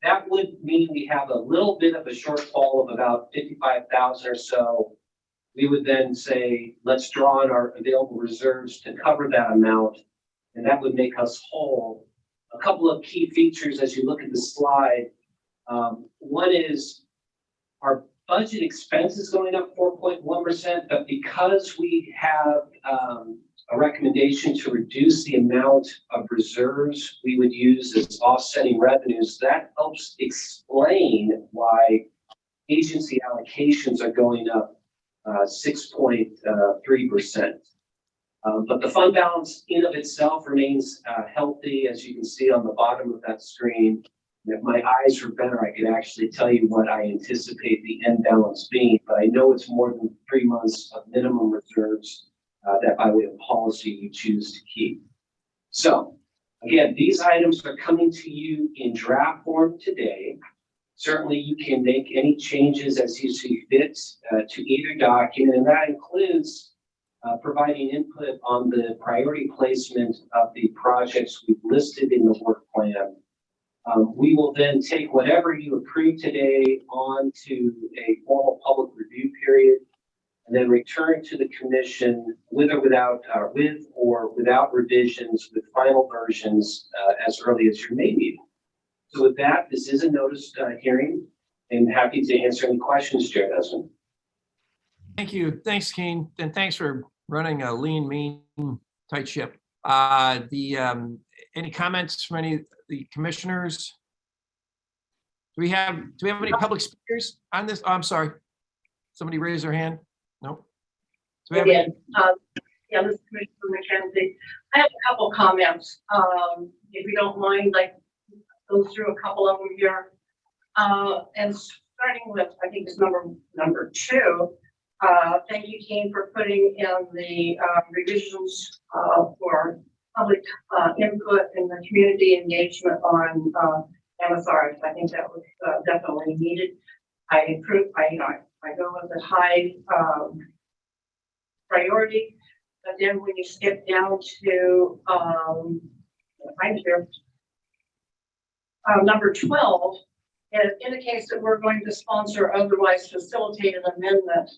That would mean we have a little bit of a shortfall of about 55,000 or so. We would then say, let's draw on our available reserves to cover that amount, and that would make us whole. A couple of key features as you look at the slide. One is our budget expense is going up 4.1%, but because we have a recommendation to reduce the amount of reserves we would use as offsetting revenues, that helps explain why agency allocations are going up 6.3%. But the fund balance in of itself remains healthy, as you can see on the bottom of that screen. And if my eyes were better, I could actually tell you what I anticipate the end balance being, but I know it's more than 3 months of minimum reserves that by way of policy you choose to keep. So again, these items are coming to you in draft form today. Certainly you can make any changes as you see fit to either document, and that includes providing input on the priority placement of the projects we've listed in the work plan. We will then take whatever you approve today on to a formal public review period, and then return to the commission with or without revisions, with final versions as early as your May meeting. So with that, this is a noticed hearing, and happy to answer any questions, Chair Desmond. Thank you. Thanks, Keen. And thanks for running a lean, mean, tight ship. Any comments from any of the commissioners? Do we have any public speakers on this? Oh, I'm sorry. Somebody raised their hand? No. Do we have any? Yeah, this is Commissioner McKenzie. I have a couple comments. If you don't mind, like go through a couple of them here. And starting with, I think it's number 2. Thank you, team, for putting in the revisions for public input and the community engagement on MSRs. I think that was definitely needed. I go with the high priority, but then when you skip down to number 12, it indicates that we're going to sponsor or otherwise facilitate an amendment.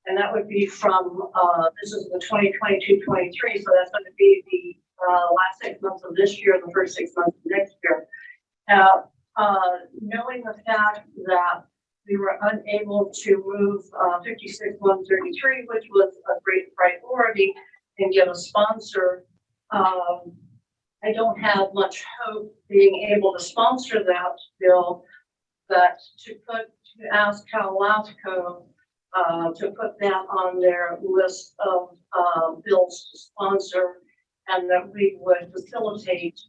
And that would be from, this is the 2022-23, so that's going to be the last 6 months of this year, the first 6 months of next year. Knowing the fact that we were unable to move 56-133, which was a great priority, and get a sponsor, I don't have much hope being able to sponsor that bill, but to ask LAFCO to put that on their list of bills to sponsor, and that we would facilitate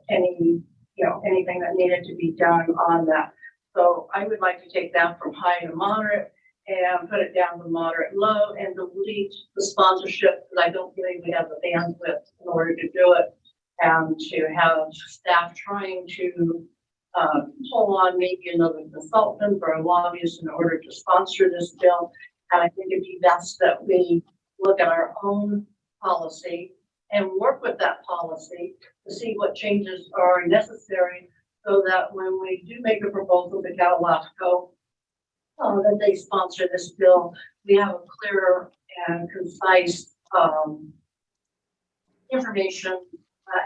anything that needed to be done on that. So I would like to take that from high to moderate and put it down to moderate low and delete the sponsorship, because I don't believe we have the bandwidth in order to do it, and to have staff trying to pull on maybe another consultant or a lobbyist in order to sponsor this bill. And I think it'd be best that we look at our own policy and work with that policy to see what changes are necessary, so that when we do make a proposal to LAFCO, that they sponsor this bill, we have a clearer and concise information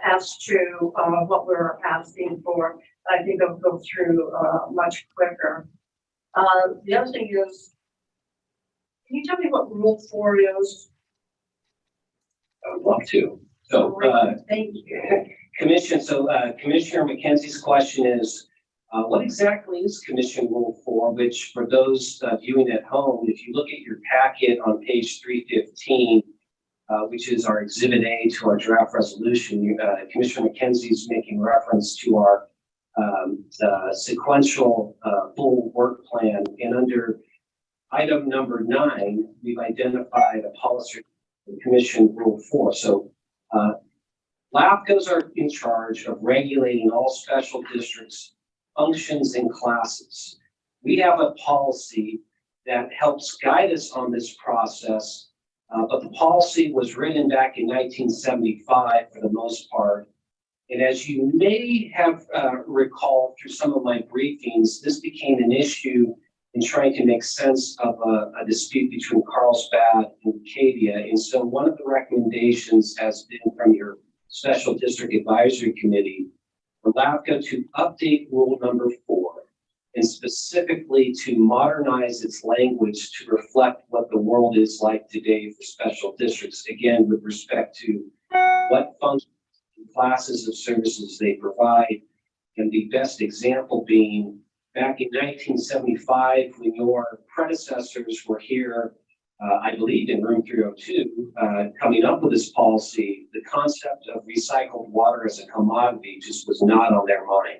as to what we're asking for. I think it'll go through much quicker. The other thing is, can you tell me what Rule 4 is? I would love to. So, thank you. Commissioner McKenzie's question is, what exactly is Commission Rule 4, which for those viewing at home, if you look at your packet on page 315, which is our Exhibit A to our draft resolution, Commissioner McKenzie is making reference to our sequential full work plan. And under item number 9, we've identified a policy Commission Rule 4. So LAFCOs are in charge of regulating all special districts, functions, and classes. We have a policy that helps guide us on this process, but the policy was written back in 1975 for the most part. And as you may have recalled through some of my briefings, this became an issue in trying to make sense of a dispute between Carlsbad and Acadia. And so one of the recommendations has been from your Special District Advisory Committee for LAFCO to update Rule number 4, and specifically to modernize its language to reflect what the world is like today for special districts, again, with respect to what functions and classes of services they provide. And the best example being back in 1975, when your predecessors were here, I believe in room 302, coming up with this policy, the concept of recycled water as a commodity just was not on their mind.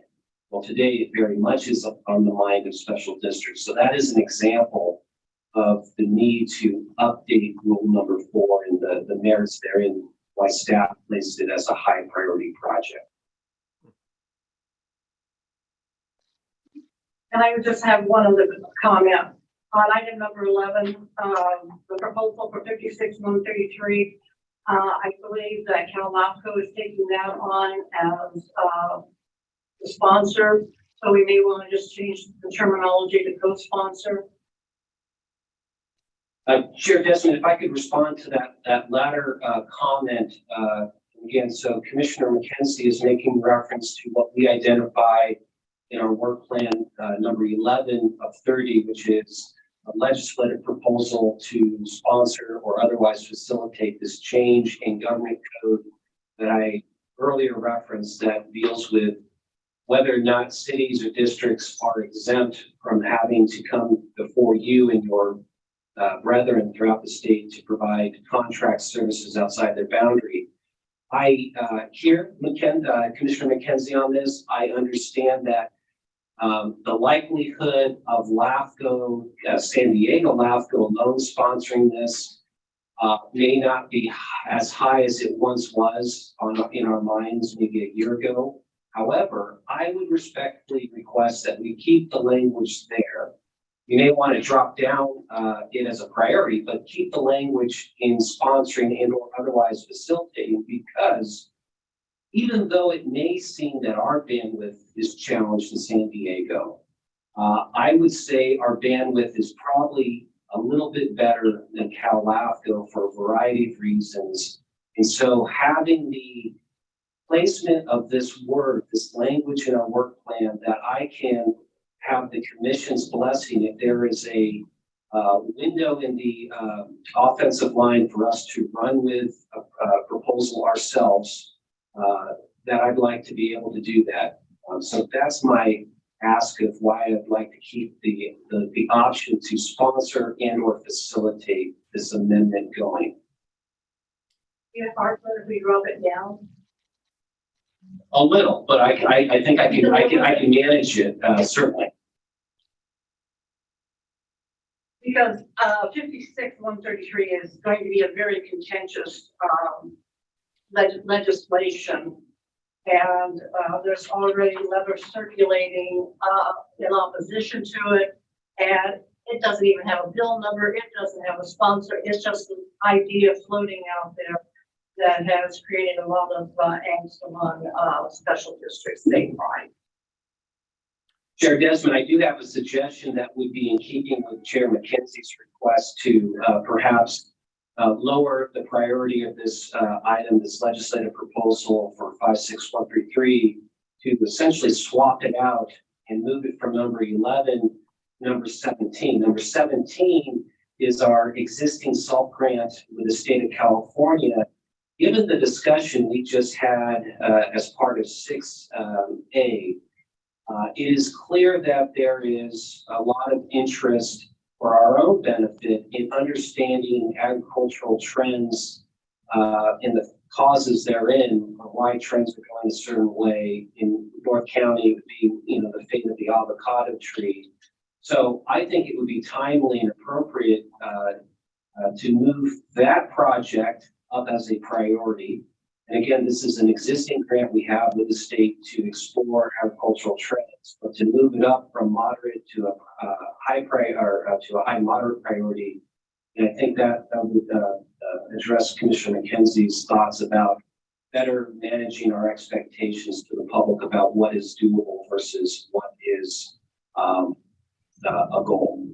Well, today it very much is on the mind of special districts. So that is an example of the need to update rule number 4 and the merits therein, why staff placed it as a high priority project. And I would just have one other comment. On item number 11, the proposal for 56-133, I believe that LAFCO is taking that on as the sponsor. So we may want to just change the terminology to co-sponsor. Chair Desmond, if I could respond to that latter comment again. So Commissioner McKenzie is making reference to what we identify in our work plan number 11 of 30, which is a legislative proposal to sponsor or otherwise facilitate this change in government code that I earlier referenced that deals with whether or not cities or districts are exempt from having to come before you and your brethren throughout the state to provide contract services outside their boundary. I hear Commissioner McKenzie on this. I understand that the likelihood of LAFCO, San Diego LAFCO alone sponsoring this may not be as high as it once was in our minds maybe a year ago. However, I would respectfully request that we keep the language there. You may want to drop down it as a priority, but keep the language in sponsoring and or otherwise facilitating, because even though it may seem that our bandwidth is challenged in San Diego, I would say our bandwidth is probably a little bit better than LAFCO for a variety of reasons. And so having the placement of this language in our work plan that I can have the commission's blessing if there is a window in the offensive line for us to run with a proposal ourselves, that I'd like to be able to do that. So that's my ask of why I'd like to keep the option to sponsor and or facilitate this amendment going. Yeah, if we drop it down. A little, but I think I can manage it certainly. Because 56-133 is going to be a very contentious legislation, and there's already letters circulating in opposition to it, and it doesn't even have a bill number, it doesn't have a sponsor, it's just an idea floating out there that has created a lot of angst among special districts statewide. Chair Desmond, I do have a suggestion that would be in keeping with Chair McKenzie's request to perhaps lower the priority of this item, this legislative proposal for 56133, to essentially swap it out and move it from number 11, number 17. Number 17 is our existing SALT grant with the state of California. Given the discussion we just had as part of 6A, it is clear that there is a lot of interest for our own benefit in understanding agricultural trends and the causes therein, or why trends are going a certain way. In North County, it would be, the fate of the avocado tree. So I think it would be timely and appropriate to move that project up as a priority. And again, this is an existing grant we have with the state to explore agricultural trends, but to move it up from moderate to a high moderate priority. And I think that would address Commissioner McKenzie's thoughts about better managing our expectations to the public about what is doable versus what is a goal.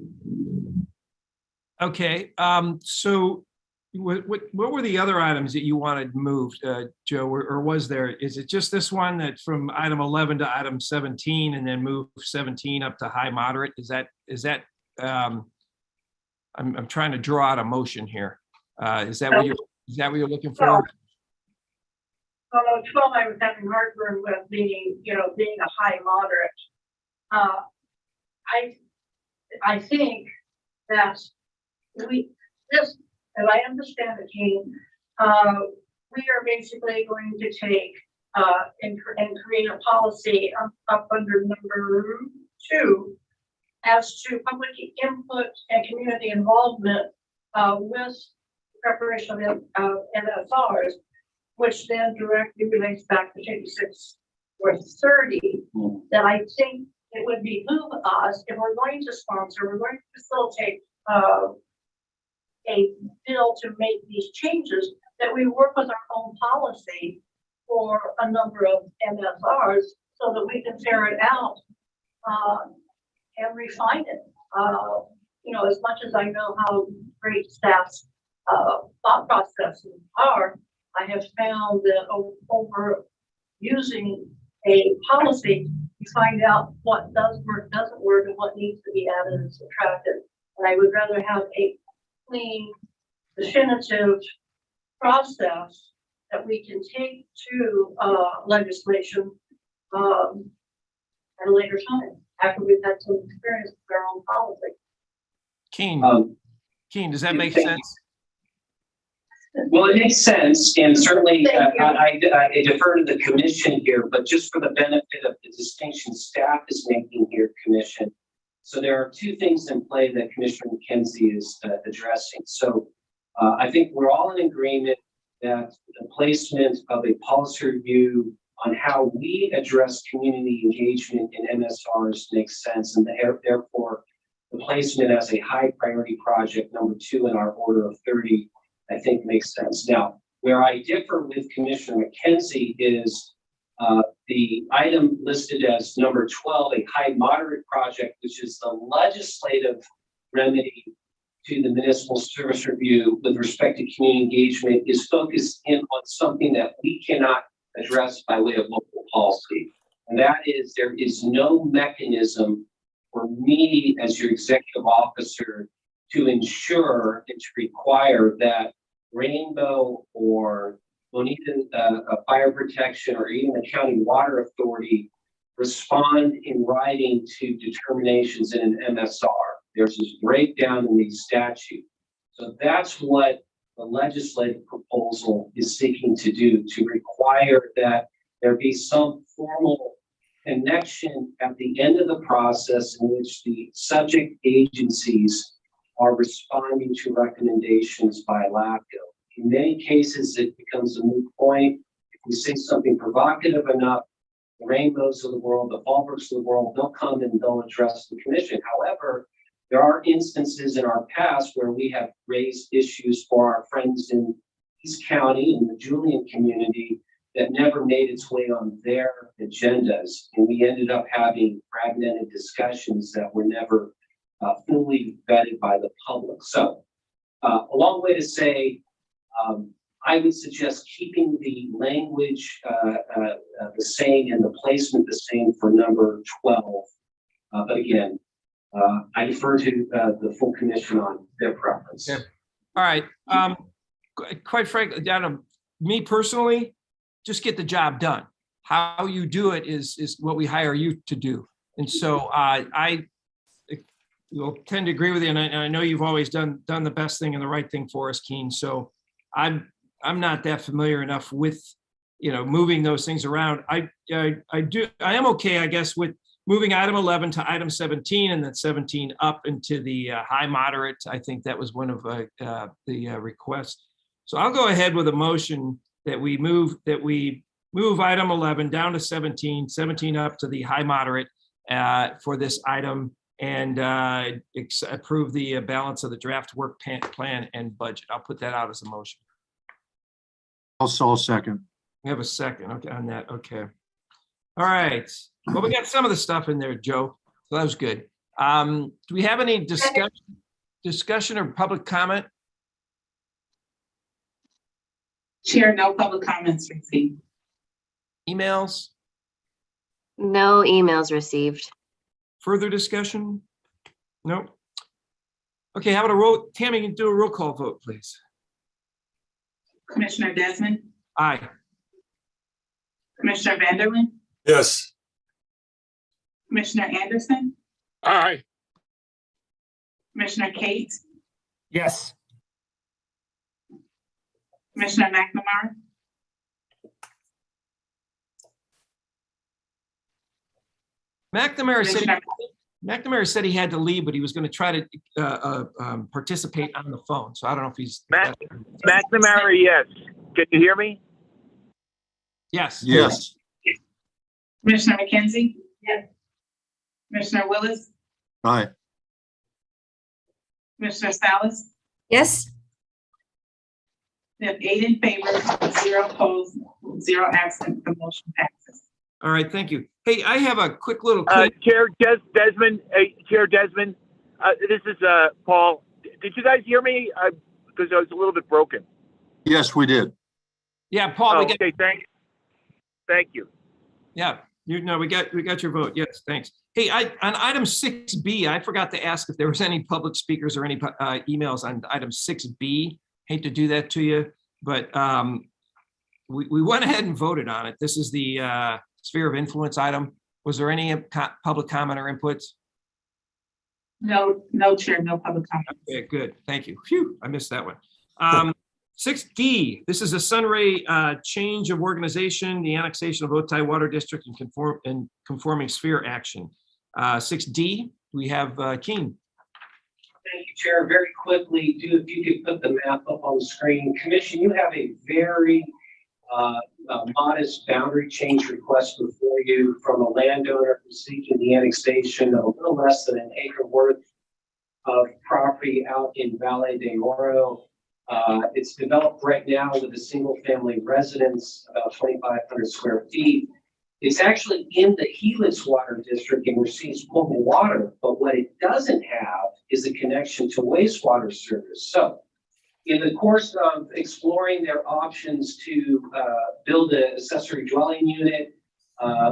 Okay, so what were the other items that you wanted moved, Joe, or was there? Is it just this one that from item 11 to item 17 and then move 17 up to high moderate? Is that I'm trying to draw out a motion here. Is that what you're looking for? Although 12, I was having heartburn with being a high moderate. I think that as I understand it, Gene, we are basically going to take and create a policy up under number 2 as to public input and community involvement with preparation of NSRs, which then directly relates back to 86 or 30, that I think it would behoove us, if we're going to sponsor, we're going to facilitate a bill to make these changes, that we work with our own policy for a number of MSRs so that we can ferret it out and refine it. You know, as much as I know how great staff's thought processes are, I have found that over using a policy, you find out what does work, doesn't work, and what needs to be added and subtracted. And I would rather have a clean, definitive process that we can take to legislation at a later time, after we've had some experience with our own policy. Keen, does that make sense? Well, it makes sense, and certainly I defer to the commission here, but just for the benefit of the distinction staff is making here, commission. So there are two things in play that Commissioner McKenzie is addressing. So I think we're all in agreement that the placement of a policy review on how we address community engagement in MSRs makes sense, and therefore the placement as a high priority project number 2 in our order of 30, I think makes sense. Now, where I differ with Commissioner McKenzie is the item listed as number 12, a high moderate project, which is the legislative remedy to the municipal service review with respect to community engagement, is focused in on something that we cannot address by way of local policy. And that is, there is no mechanism for me as your executive officer to ensure and to require that Rainbow or Bonita Fire Protection or even the County Water Authority respond in writing to determinations in an MSR. There's this breakdown in the statute. So that's what the legislative proposal is seeking to do, to require that there be some formal connection at the end of the process in which the subject agencies are responding to recommendations by LAFCO. In many cases, it becomes a moot point. If we say something provocative enough, the Rainbows of the world, the Fallbrooks of the world, they'll come and they'll address the commission. However, there are instances in our past where we have raised issues for our friends in East County and the Julian community that never made its way on their agendas. And we ended up having fragmented discussions that were never fully vetted by the public. So a long way to say, I would suggest keeping the language the same and the placement the same for number 12. But again, I defer to the full commission on their preference. Yeah. All right. Quite frankly, me personally, just get the job done. How you do it is what we hire you to do. And so I will tend to agree with you. And I know you've always done the best thing and the right thing for us, Keen. So I'm not that familiar enough with, moving those things around. I am okay, I guess, with moving item 11 to item 17 and then 17 up into the high moderate. I think that was one of the requests. So I'll go ahead with a motion that we move item 11 down to 17, 17 up to the high moderate for this item, and approve the balance of the draft work plan and budget. I'll put that out as a motion. I'll second. We have a second, okay, on that, okay. All right, well, we got some of the stuff in there, Joe, so that was good. Do we have any discussion or public comment? Chair, no public comments received. Emails? No emails received. Further discussion? Nope. Okay, how about Tammy, can do a roll call vote, please? Commissioner Desmond, Aye. Commissioner Vanderlyn, Yes. Commissioner Anderson, Aye. Commissioner Kate, Yes. Commissioner McNamara, McNamara said he had to leave, but he was going to try to participate on the phone. So I don't know if he's. McNamara, yes. Can you hear me? Yes. Yes. Commissioner McKenzie? Yes. Commissioner Willis? Aye. Commissioner Salas? Yes. We have 8 in favor, 0 opposed, 0 absent. The motion passes. All right, thank you. Hey, I have a quick little. Chair Desmond, Chair Desmond, this is Paul. Did you guys hear me? Because I was a little bit broken. Yes, we did. Yeah, Paul. Okay, thank you. Yeah, we got your vote. Yes, thanks. Hey, on item 6B, I forgot to ask if there was any public speakers or any emails on item 6B. Hate to do that to you, but we went ahead and voted on it. This is the sphere of influence item. Was there any public comment or inputs? No, Chair, no public comment. Okay, good. Thank you. Phew, I missed that one. 6D, this is a Sunray change of organization, the annexation of Otay Water District and conforming sphere action. 6D, we have Keen. Thank you, Chair. Very quickly, if you could put the map up on the screen. Commission, you have a very modest boundary change request before you from a landowner who's seeking the annexation of a little less than an acre worth of property out in Valle de Oro. It's developed right now with a single family residence, about 2,500 square feet. It's actually in the Helix Water District and receives potable water, but what it doesn't have is a connection to wastewater service. So in the course of exploring their options to build an accessory dwelling unit,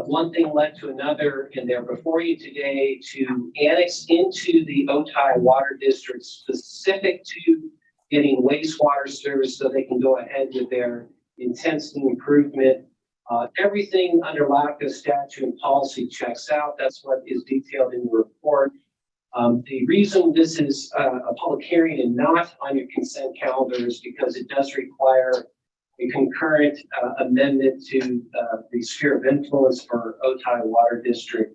one thing led to another, and they're before you today to annex into the Otay Water District specific to getting wastewater service so they can go ahead with their intensity improvement. Everything under LAFCO statute and policy checks out. That's what is detailed in the report. The reason this is a public hearing and not on your consent calendar is because it does require a concurrent amendment to the sphere of influence for Otay Water District.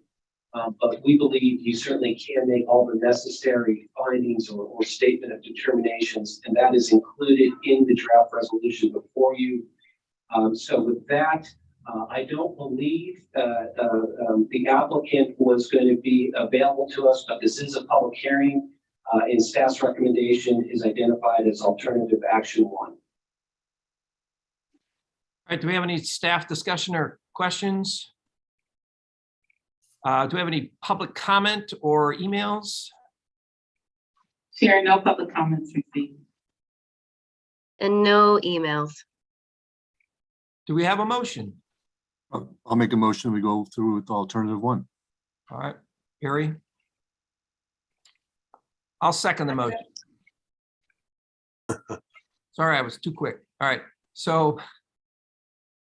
But we believe you certainly can make all the necessary findings or statement of determinations, and that is included in the draft resolution before you. So with that, I don't believe the applicant was going to be available to us, but this is a public hearing, and staff's recommendation is identified as alternative action 1. All right, do we have any staff discussion or questions? Do we have any public comment or emails? Chair, no public comments received. And no emails. Do we have a motion? I'll make a motion. We go through with alternative 1. All right, Harry. I'll second the motion. Sorry, I was too quick. All right, so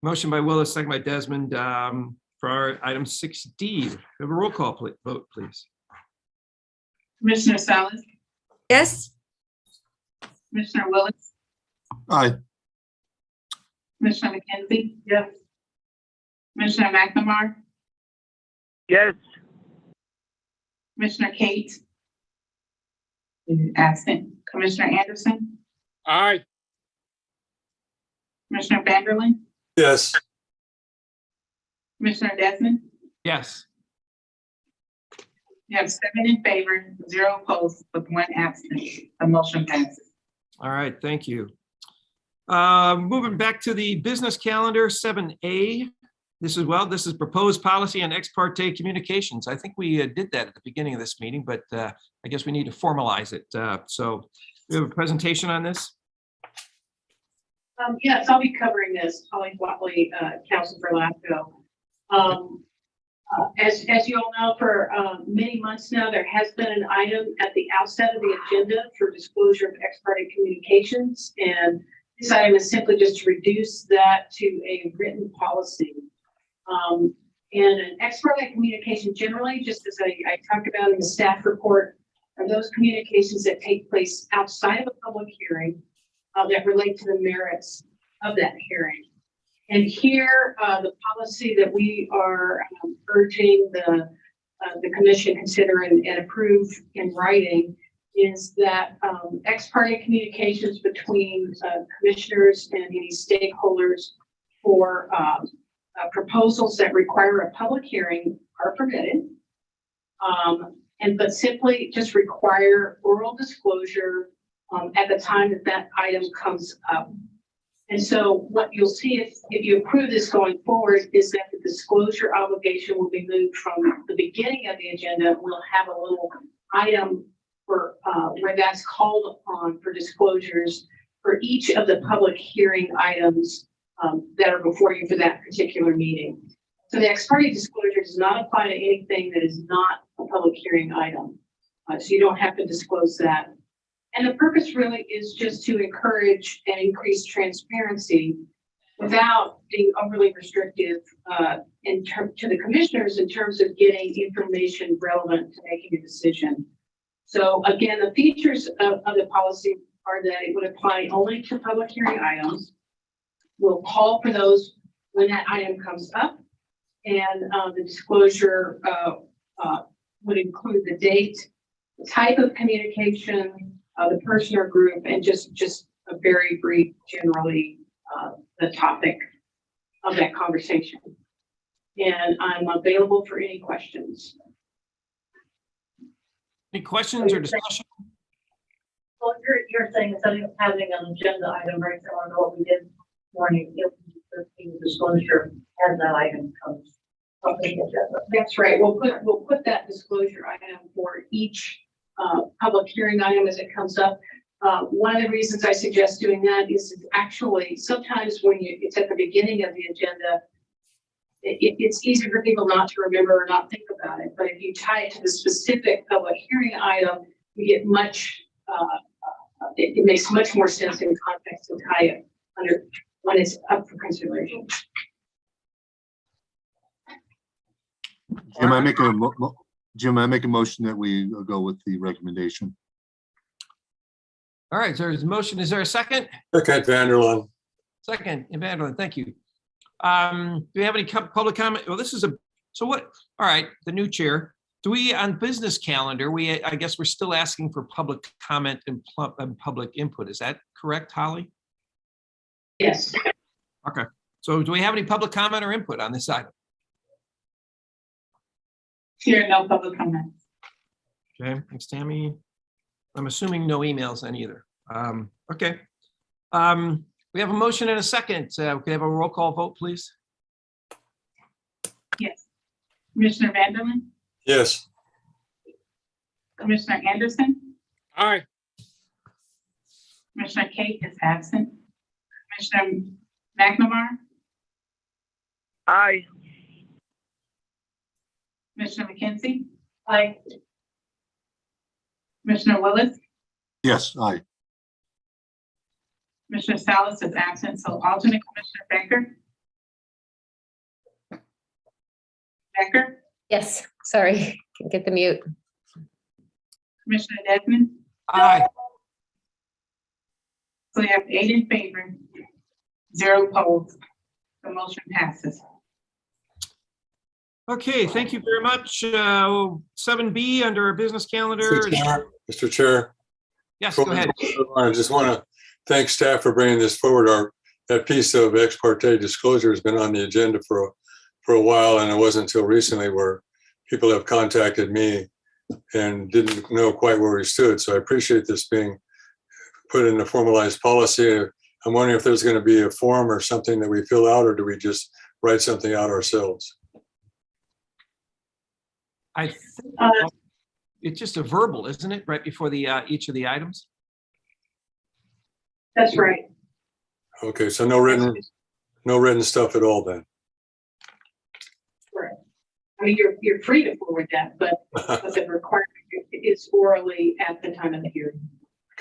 motion by Willis, second by Desmond for our item 6D. We have a roll call vote, please. Commissioner Salas? Yes. Commissioner Willis? Aye. Commissioner McKenzie? Yes. Commissioner McNamara? Yes. Commissioner Kate? Absent. Commissioner Anderson? Aye. Commissioner Vanderlin? Yes. Commissioner Desmond? Yes. You have 7 in favor, 0 opposed, with 1 absent. The motion passes. All right, thank you. Moving back to the business calendar, 7A. This is proposed policy on ex parte communications. I think we did that at the beginning of this meeting, but I guess we need to formalize it. So we have a presentation on this. Yes, I'll be covering this. Holly Watley, Counsel for LAFCO. As you all know, for many months now, there has been an item at the outset of the agenda for disclosure of ex parte communications, and this item is simply just to reduce that to a written policy. And an ex parte communication generally, just as I talked about in the staff report, are those communications that take place outside of a public hearing that relate to the merits of that hearing. And here, the policy that we are urging the the commission consider and approve in writing is that ex parte communications between commissioners and any stakeholders for proposals that require a public hearing are permitted. But simply just require oral disclosure at the time that that item comes up. And so what you'll see if you approve this going forward is that the disclosure obligation will be moved from the beginning of the agenda. We'll have a little item for where that's called upon for disclosures for each of the public hearing items that are before you for that particular meeting. So the ex parte disclosure does not apply to anything that is not a public hearing item. So you don't have to disclose that. And the purpose really is just to encourage and increase transparency without being overly restrictive to the commissioners in terms of getting information relevant to making a decision. So again, the features of the policy are that it would apply only to public hearing items. We'll call for those when that item comes up, and the disclosure would include the date, the type of communication, the person or group, and just a very brief, generally, the topic of that conversation. And I'm available for any questions. Any questions or discussion? Well, you're saying instead of having an agenda item right similar to what we did this morning, you'll be disclosure as that item comes. That's right. We'll put that disclosure item for each public hearing item as it comes up. One of the reasons I suggest doing that is actually sometimes when it's at the beginning of the agenda, it's easy for people not to remember or not think about it. But if you tie it to the specific public hearing item, you get much, it makes much more sense in context to tie it under when it's up for consideration. Jim, I make a motion that we go with the recommendation. All right, so there's a motion. Is there a second? Okay, Vanderlaan. Second, Vanderlaan, thank you. Do we have any public comment? Well, this is so what, all right, the new chair. Do we, on business calendar, I guess we're still asking for public comment and public input. Is that correct, Holly? Yes. Okay, so do we have any public comment or input on this item? Here, no public comment. Okay, thanks, Tammy. I'm assuming no emails then either. Okay. We have a motion and a second. Can we have a roll call vote, please? Yes. Commissioner Vanderlaan, Yes. Commissioner Anderson, Aye. Commissioner Kate is absent. Commissioner McNamara, Aye. Commissioner McKenzie, Aye. Commissioner Willis, Yes, aye. Commissioner Salas is absent, so alternate Commissioner Becker, Yes, sorry, can get the mute. Commissioner Desmond. Aye. So we have 8 in favor, 0 opposed. The motion passes. Okay, thank you very much. 7B under our business calendar. Mr. Chair. Yes, go ahead. I just want to thank staff for bringing this forward. That piece of ex parte disclosure has been on the agenda for a while, and it wasn't until recently where people have contacted me and didn't know quite where we stood. So I appreciate this being put in a formalized policy. I'm wondering if there's going to be a form or something that we fill out, or do we just write something out ourselves? I think it's just a verbal, isn't it? Right before the each of the items. That's right. Okay, so no written stuff at all then. Correct. I mean, you're free to forward that, but the requirement is orally at the time of the hearing.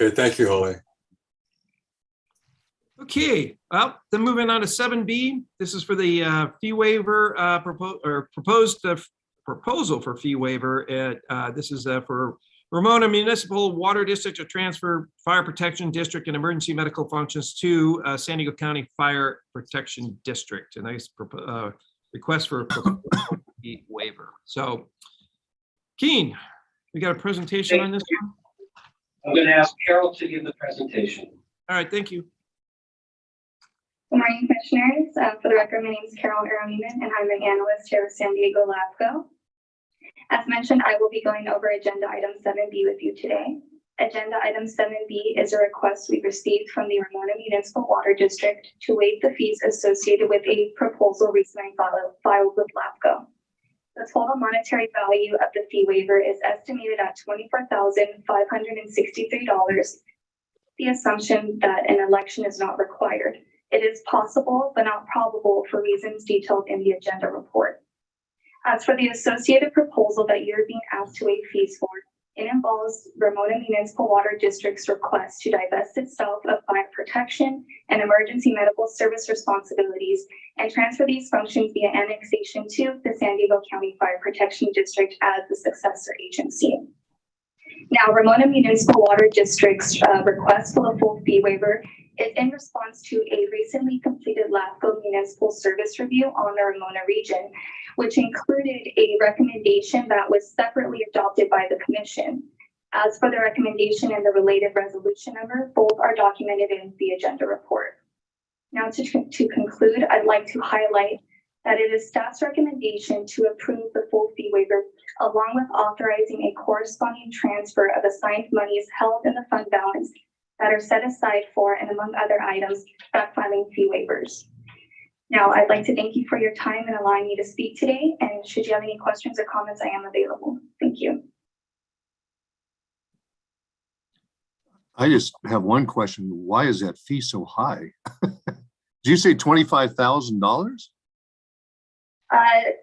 Okay, thank you, Holly. Okay, well, then moving on to 7B. This is for the fee waiver proposal for fee waiver. This is for Ramona Municipal Water District to transfer Fire Protection District and emergency medical functions to San Diego County Fire Protection District. A nice request for fee waiver. So Keen, we got a presentation on this one? I'm going to ask Carol to give the presentation. All right, thank you. Good morning, commissioners. For the record, my name is Carol Arameman, and I'm an analyst here with San Diego LAFCO. As mentioned, I will be going over agenda item 7B with you today. Agenda item 7B is a request we received from the Ramona Municipal Water District to waive the fees associated with a proposal recently filed with LAFCO. The total monetary value of the fee waiver is estimated at $24,563. The assumption that an election is not required. It is possible, but not probable for reasons detailed in the agenda report. As for the associated proposal that you're being asked to waive fees for, it involves Ramona Municipal Water District's request to divest itself of fire protection and emergency medical service responsibilities and transfer these functions via annexation to the San Diego County Fire Protection District as the successor agency. Now, Ramona Municipal Water District's request for the full fee waiver is in response to a recently completed LAFCO municipal service review on the Ramona region, which included a recommendation that was separately adopted by the commission. As for the recommendation and the related resolution number, both are documented in the agenda report. Now, to conclude, I'd like to highlight that it is staff's recommendation to approve the full fee waiver, along with authorizing a corresponding transfer of assigned monies held in the fund balance that are set aside for, and among other items, filing fee waivers. Now, I'd like to thank you for your time and allowing me to speak today. And should you have any questions or comments, I am available. Thank you. I just have one question. Why is that fee so high? Did you say $25,000?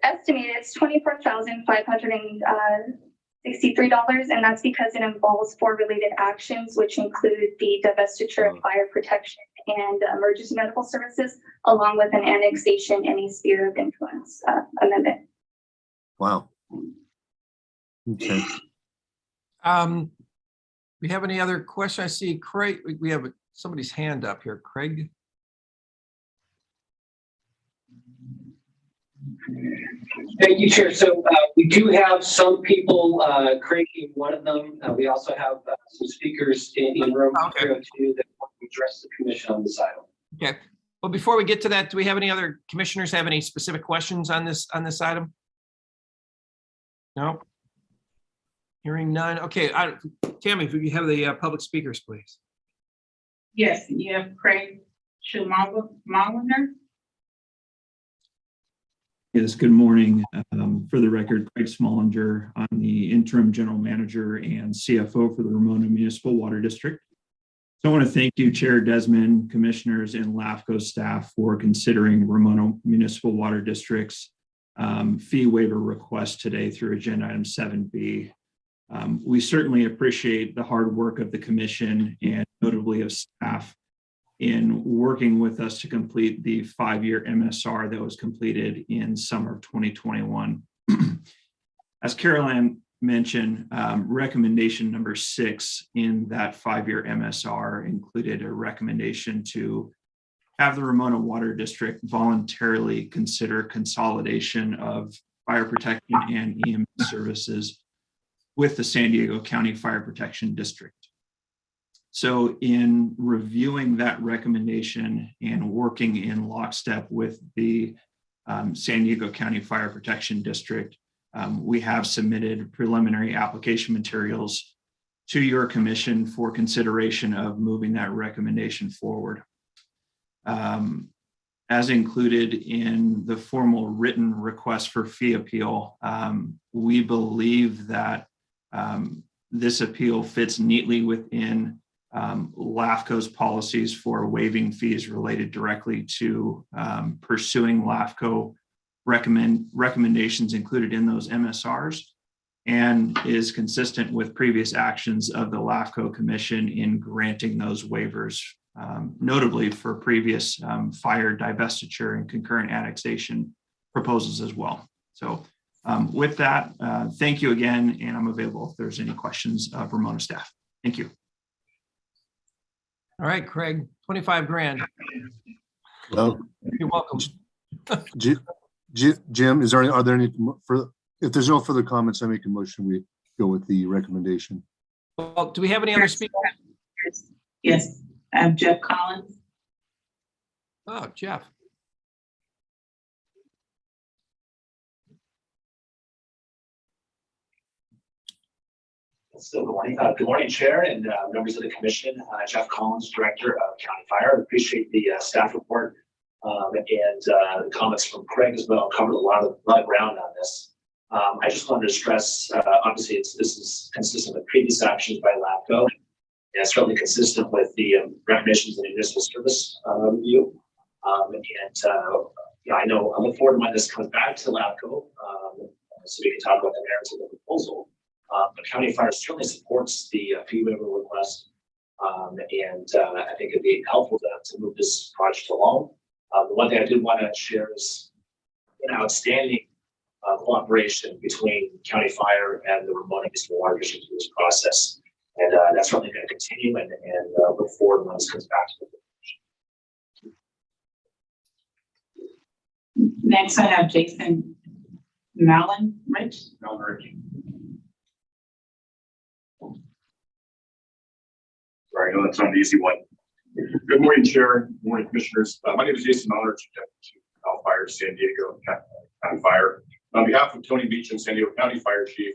Estimated it's $24,563, and that's because it involves 4 related actions, which include the divestiture of fire protection and emergency medical services, along with an annexation and a sphere of influence amendment. Wow. Okay. We have any other questions? I see Craig, we have somebody's hand up here, Craig. Thank you, Chair. So we do have some people, Craig being one of them. We also have some speakers in room 202 that want to address the commission on this item. Okay. Well, before we get to that, do we have any other commissioners have any specific questions on this item? No. Hearing none. Okay, Tammy, if you have the public speakers, please. Yes, you have Craig Schumalinger. Yes, good morning. For the record, Craig Schumalinger. I'm the interim general manager and CFO for the Ramona Municipal Water District. So I want to thank you, Chair Desmond, commissioners, and LAFCO staff for considering Ramona Municipal Water District's fee waiver request today through agenda item 7B. We certainly appreciate the hard work of the commission and notably of staff in working with us to complete the 5-year MSR that was completed in summer of 2021. As Caroline mentioned, recommendation number 6 in that 5-year MSR included a recommendation to have the Ramona Water District voluntarily consider consolidation of fire protection and EMS services with the San Diego County Fire Protection District. So in reviewing that recommendation and working in lockstep with the San Diego County Fire Protection District, we have submitted preliminary application materials to your commission for consideration of moving that recommendation forward. As included in the formal written request for fee appeal, we believe that this appeal fits neatly within LAFCO's policies for waiving fees related directly to pursuing LAFCO recommendations included in those MSRs, and is consistent with previous actions of the LAFCO Commission in granting those waivers, notably for previous fire divestiture and concurrent annexation proposals as well. So with that, thank you again, and I'm available if there's any questions of Ramona staff. Thank you. All right, Craig, 25 grand. Well, you're welcome. Jim, are there any further? If there's no further comments, I make a motion, we go with the recommendation. Well, do we have any other speakers? Yes, Jeff Collins. Oh, Jeff. So good morning, Chair and members of the Commission. Jeff Collins, Director of County Fire. Appreciate the staff report and the comments from Craig as well. Covered a lot of ground on this. I just wanted to stress, obviously, this is consistent with previous actions by LAFCO. And it's certainly consistent with the recommendations in the municipal service review. I know I look forward to when this comes back to LAFCO, so we can talk about the merits of the proposal. But County Fire certainly supports the fee waiver request, and I think it'd be helpful to move this project along. The one thing I did want to share is an outstanding cooperation between County Fire and the Ramona Municipal Water District through this process, and that's certainly going to continue. And look forward when this comes back to the Next, I have Jason Mallon Rich. Sorry, I know that's not an easy one. Good morning, Chair. Good morning, Commissioners. My name is Jason Mallon, Chief Cal Fire, San Diego County Fire. On behalf of Tony Beach and San Diego County Fire Chief,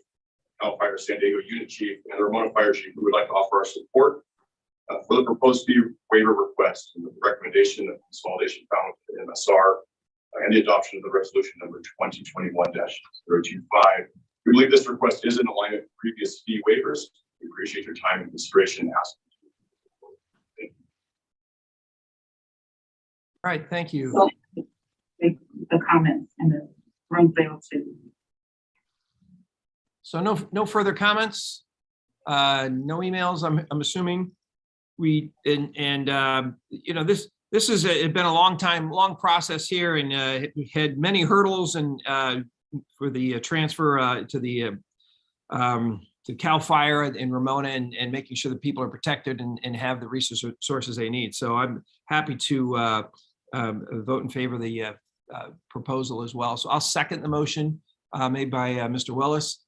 Cal Fire San Diego Unit Chief, and the Ramona Fire Chief, we would like to offer our support for the proposed fee waiver request and the recommendation of consolidation found in MSR and the adoption of the resolution number 2021-025. We believe this request is in alignment with previous fee waivers. We appreciate your time and consideration. All right, thank you. So, the comments and the room able to. So no further comments, no emails. I'm assuming we you know this has been a long process here, and we had many hurdles and for the transfer to Cal Fire and Ramona and making sure that people are protected and have the resources they need. So I'm happy to vote in favor of the proposal as well. So I'll second the motion made by Mr. Willis.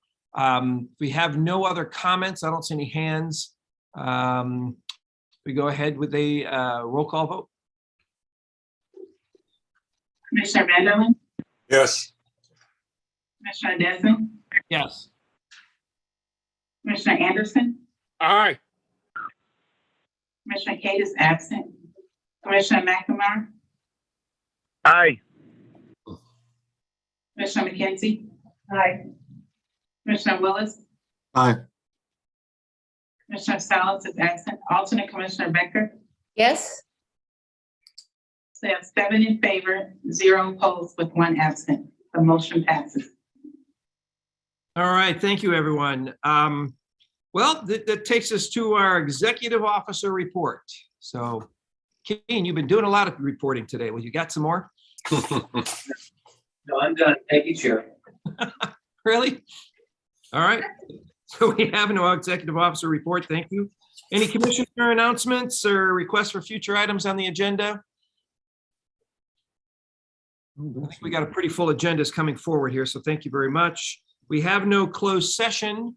We have no other comments. I don't see any hands. We go ahead with a roll call vote. Commissioner Vanderland, Yes. Commissioner Desmond, Yes. Commissioner Anderson, Aye. Commissioner Kate is absent. Commissioner McNamara, Aye. Commissioner McKenzie, Aye. Commissioner Willis, Aye. Commissioner Salas is absent. Alternate Commissioner Becker. Yes. So you have 7 in favor, 0 opposed with 1 absent. The motion passes. All right, thank you, everyone. Well, that takes us to our executive officer report. So, Keen, you've been doing a lot of reporting today. Well, you got some more? No, I'm done. Thank you, Chair. Really? All right. So we have no executive officer report. Thank you. Any commissioner announcements or requests for future items on the agenda? I think we got a pretty full agendas coming forward here, so thank you very much. We have no closed session.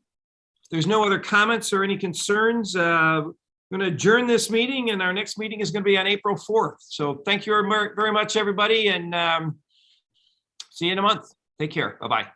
There's no other comments or any concerns. I'm going to adjourn this meeting, and our next meeting is going to be on April 4th. So thank you very much, everybody, and see you in a month. Take care. Bye-bye.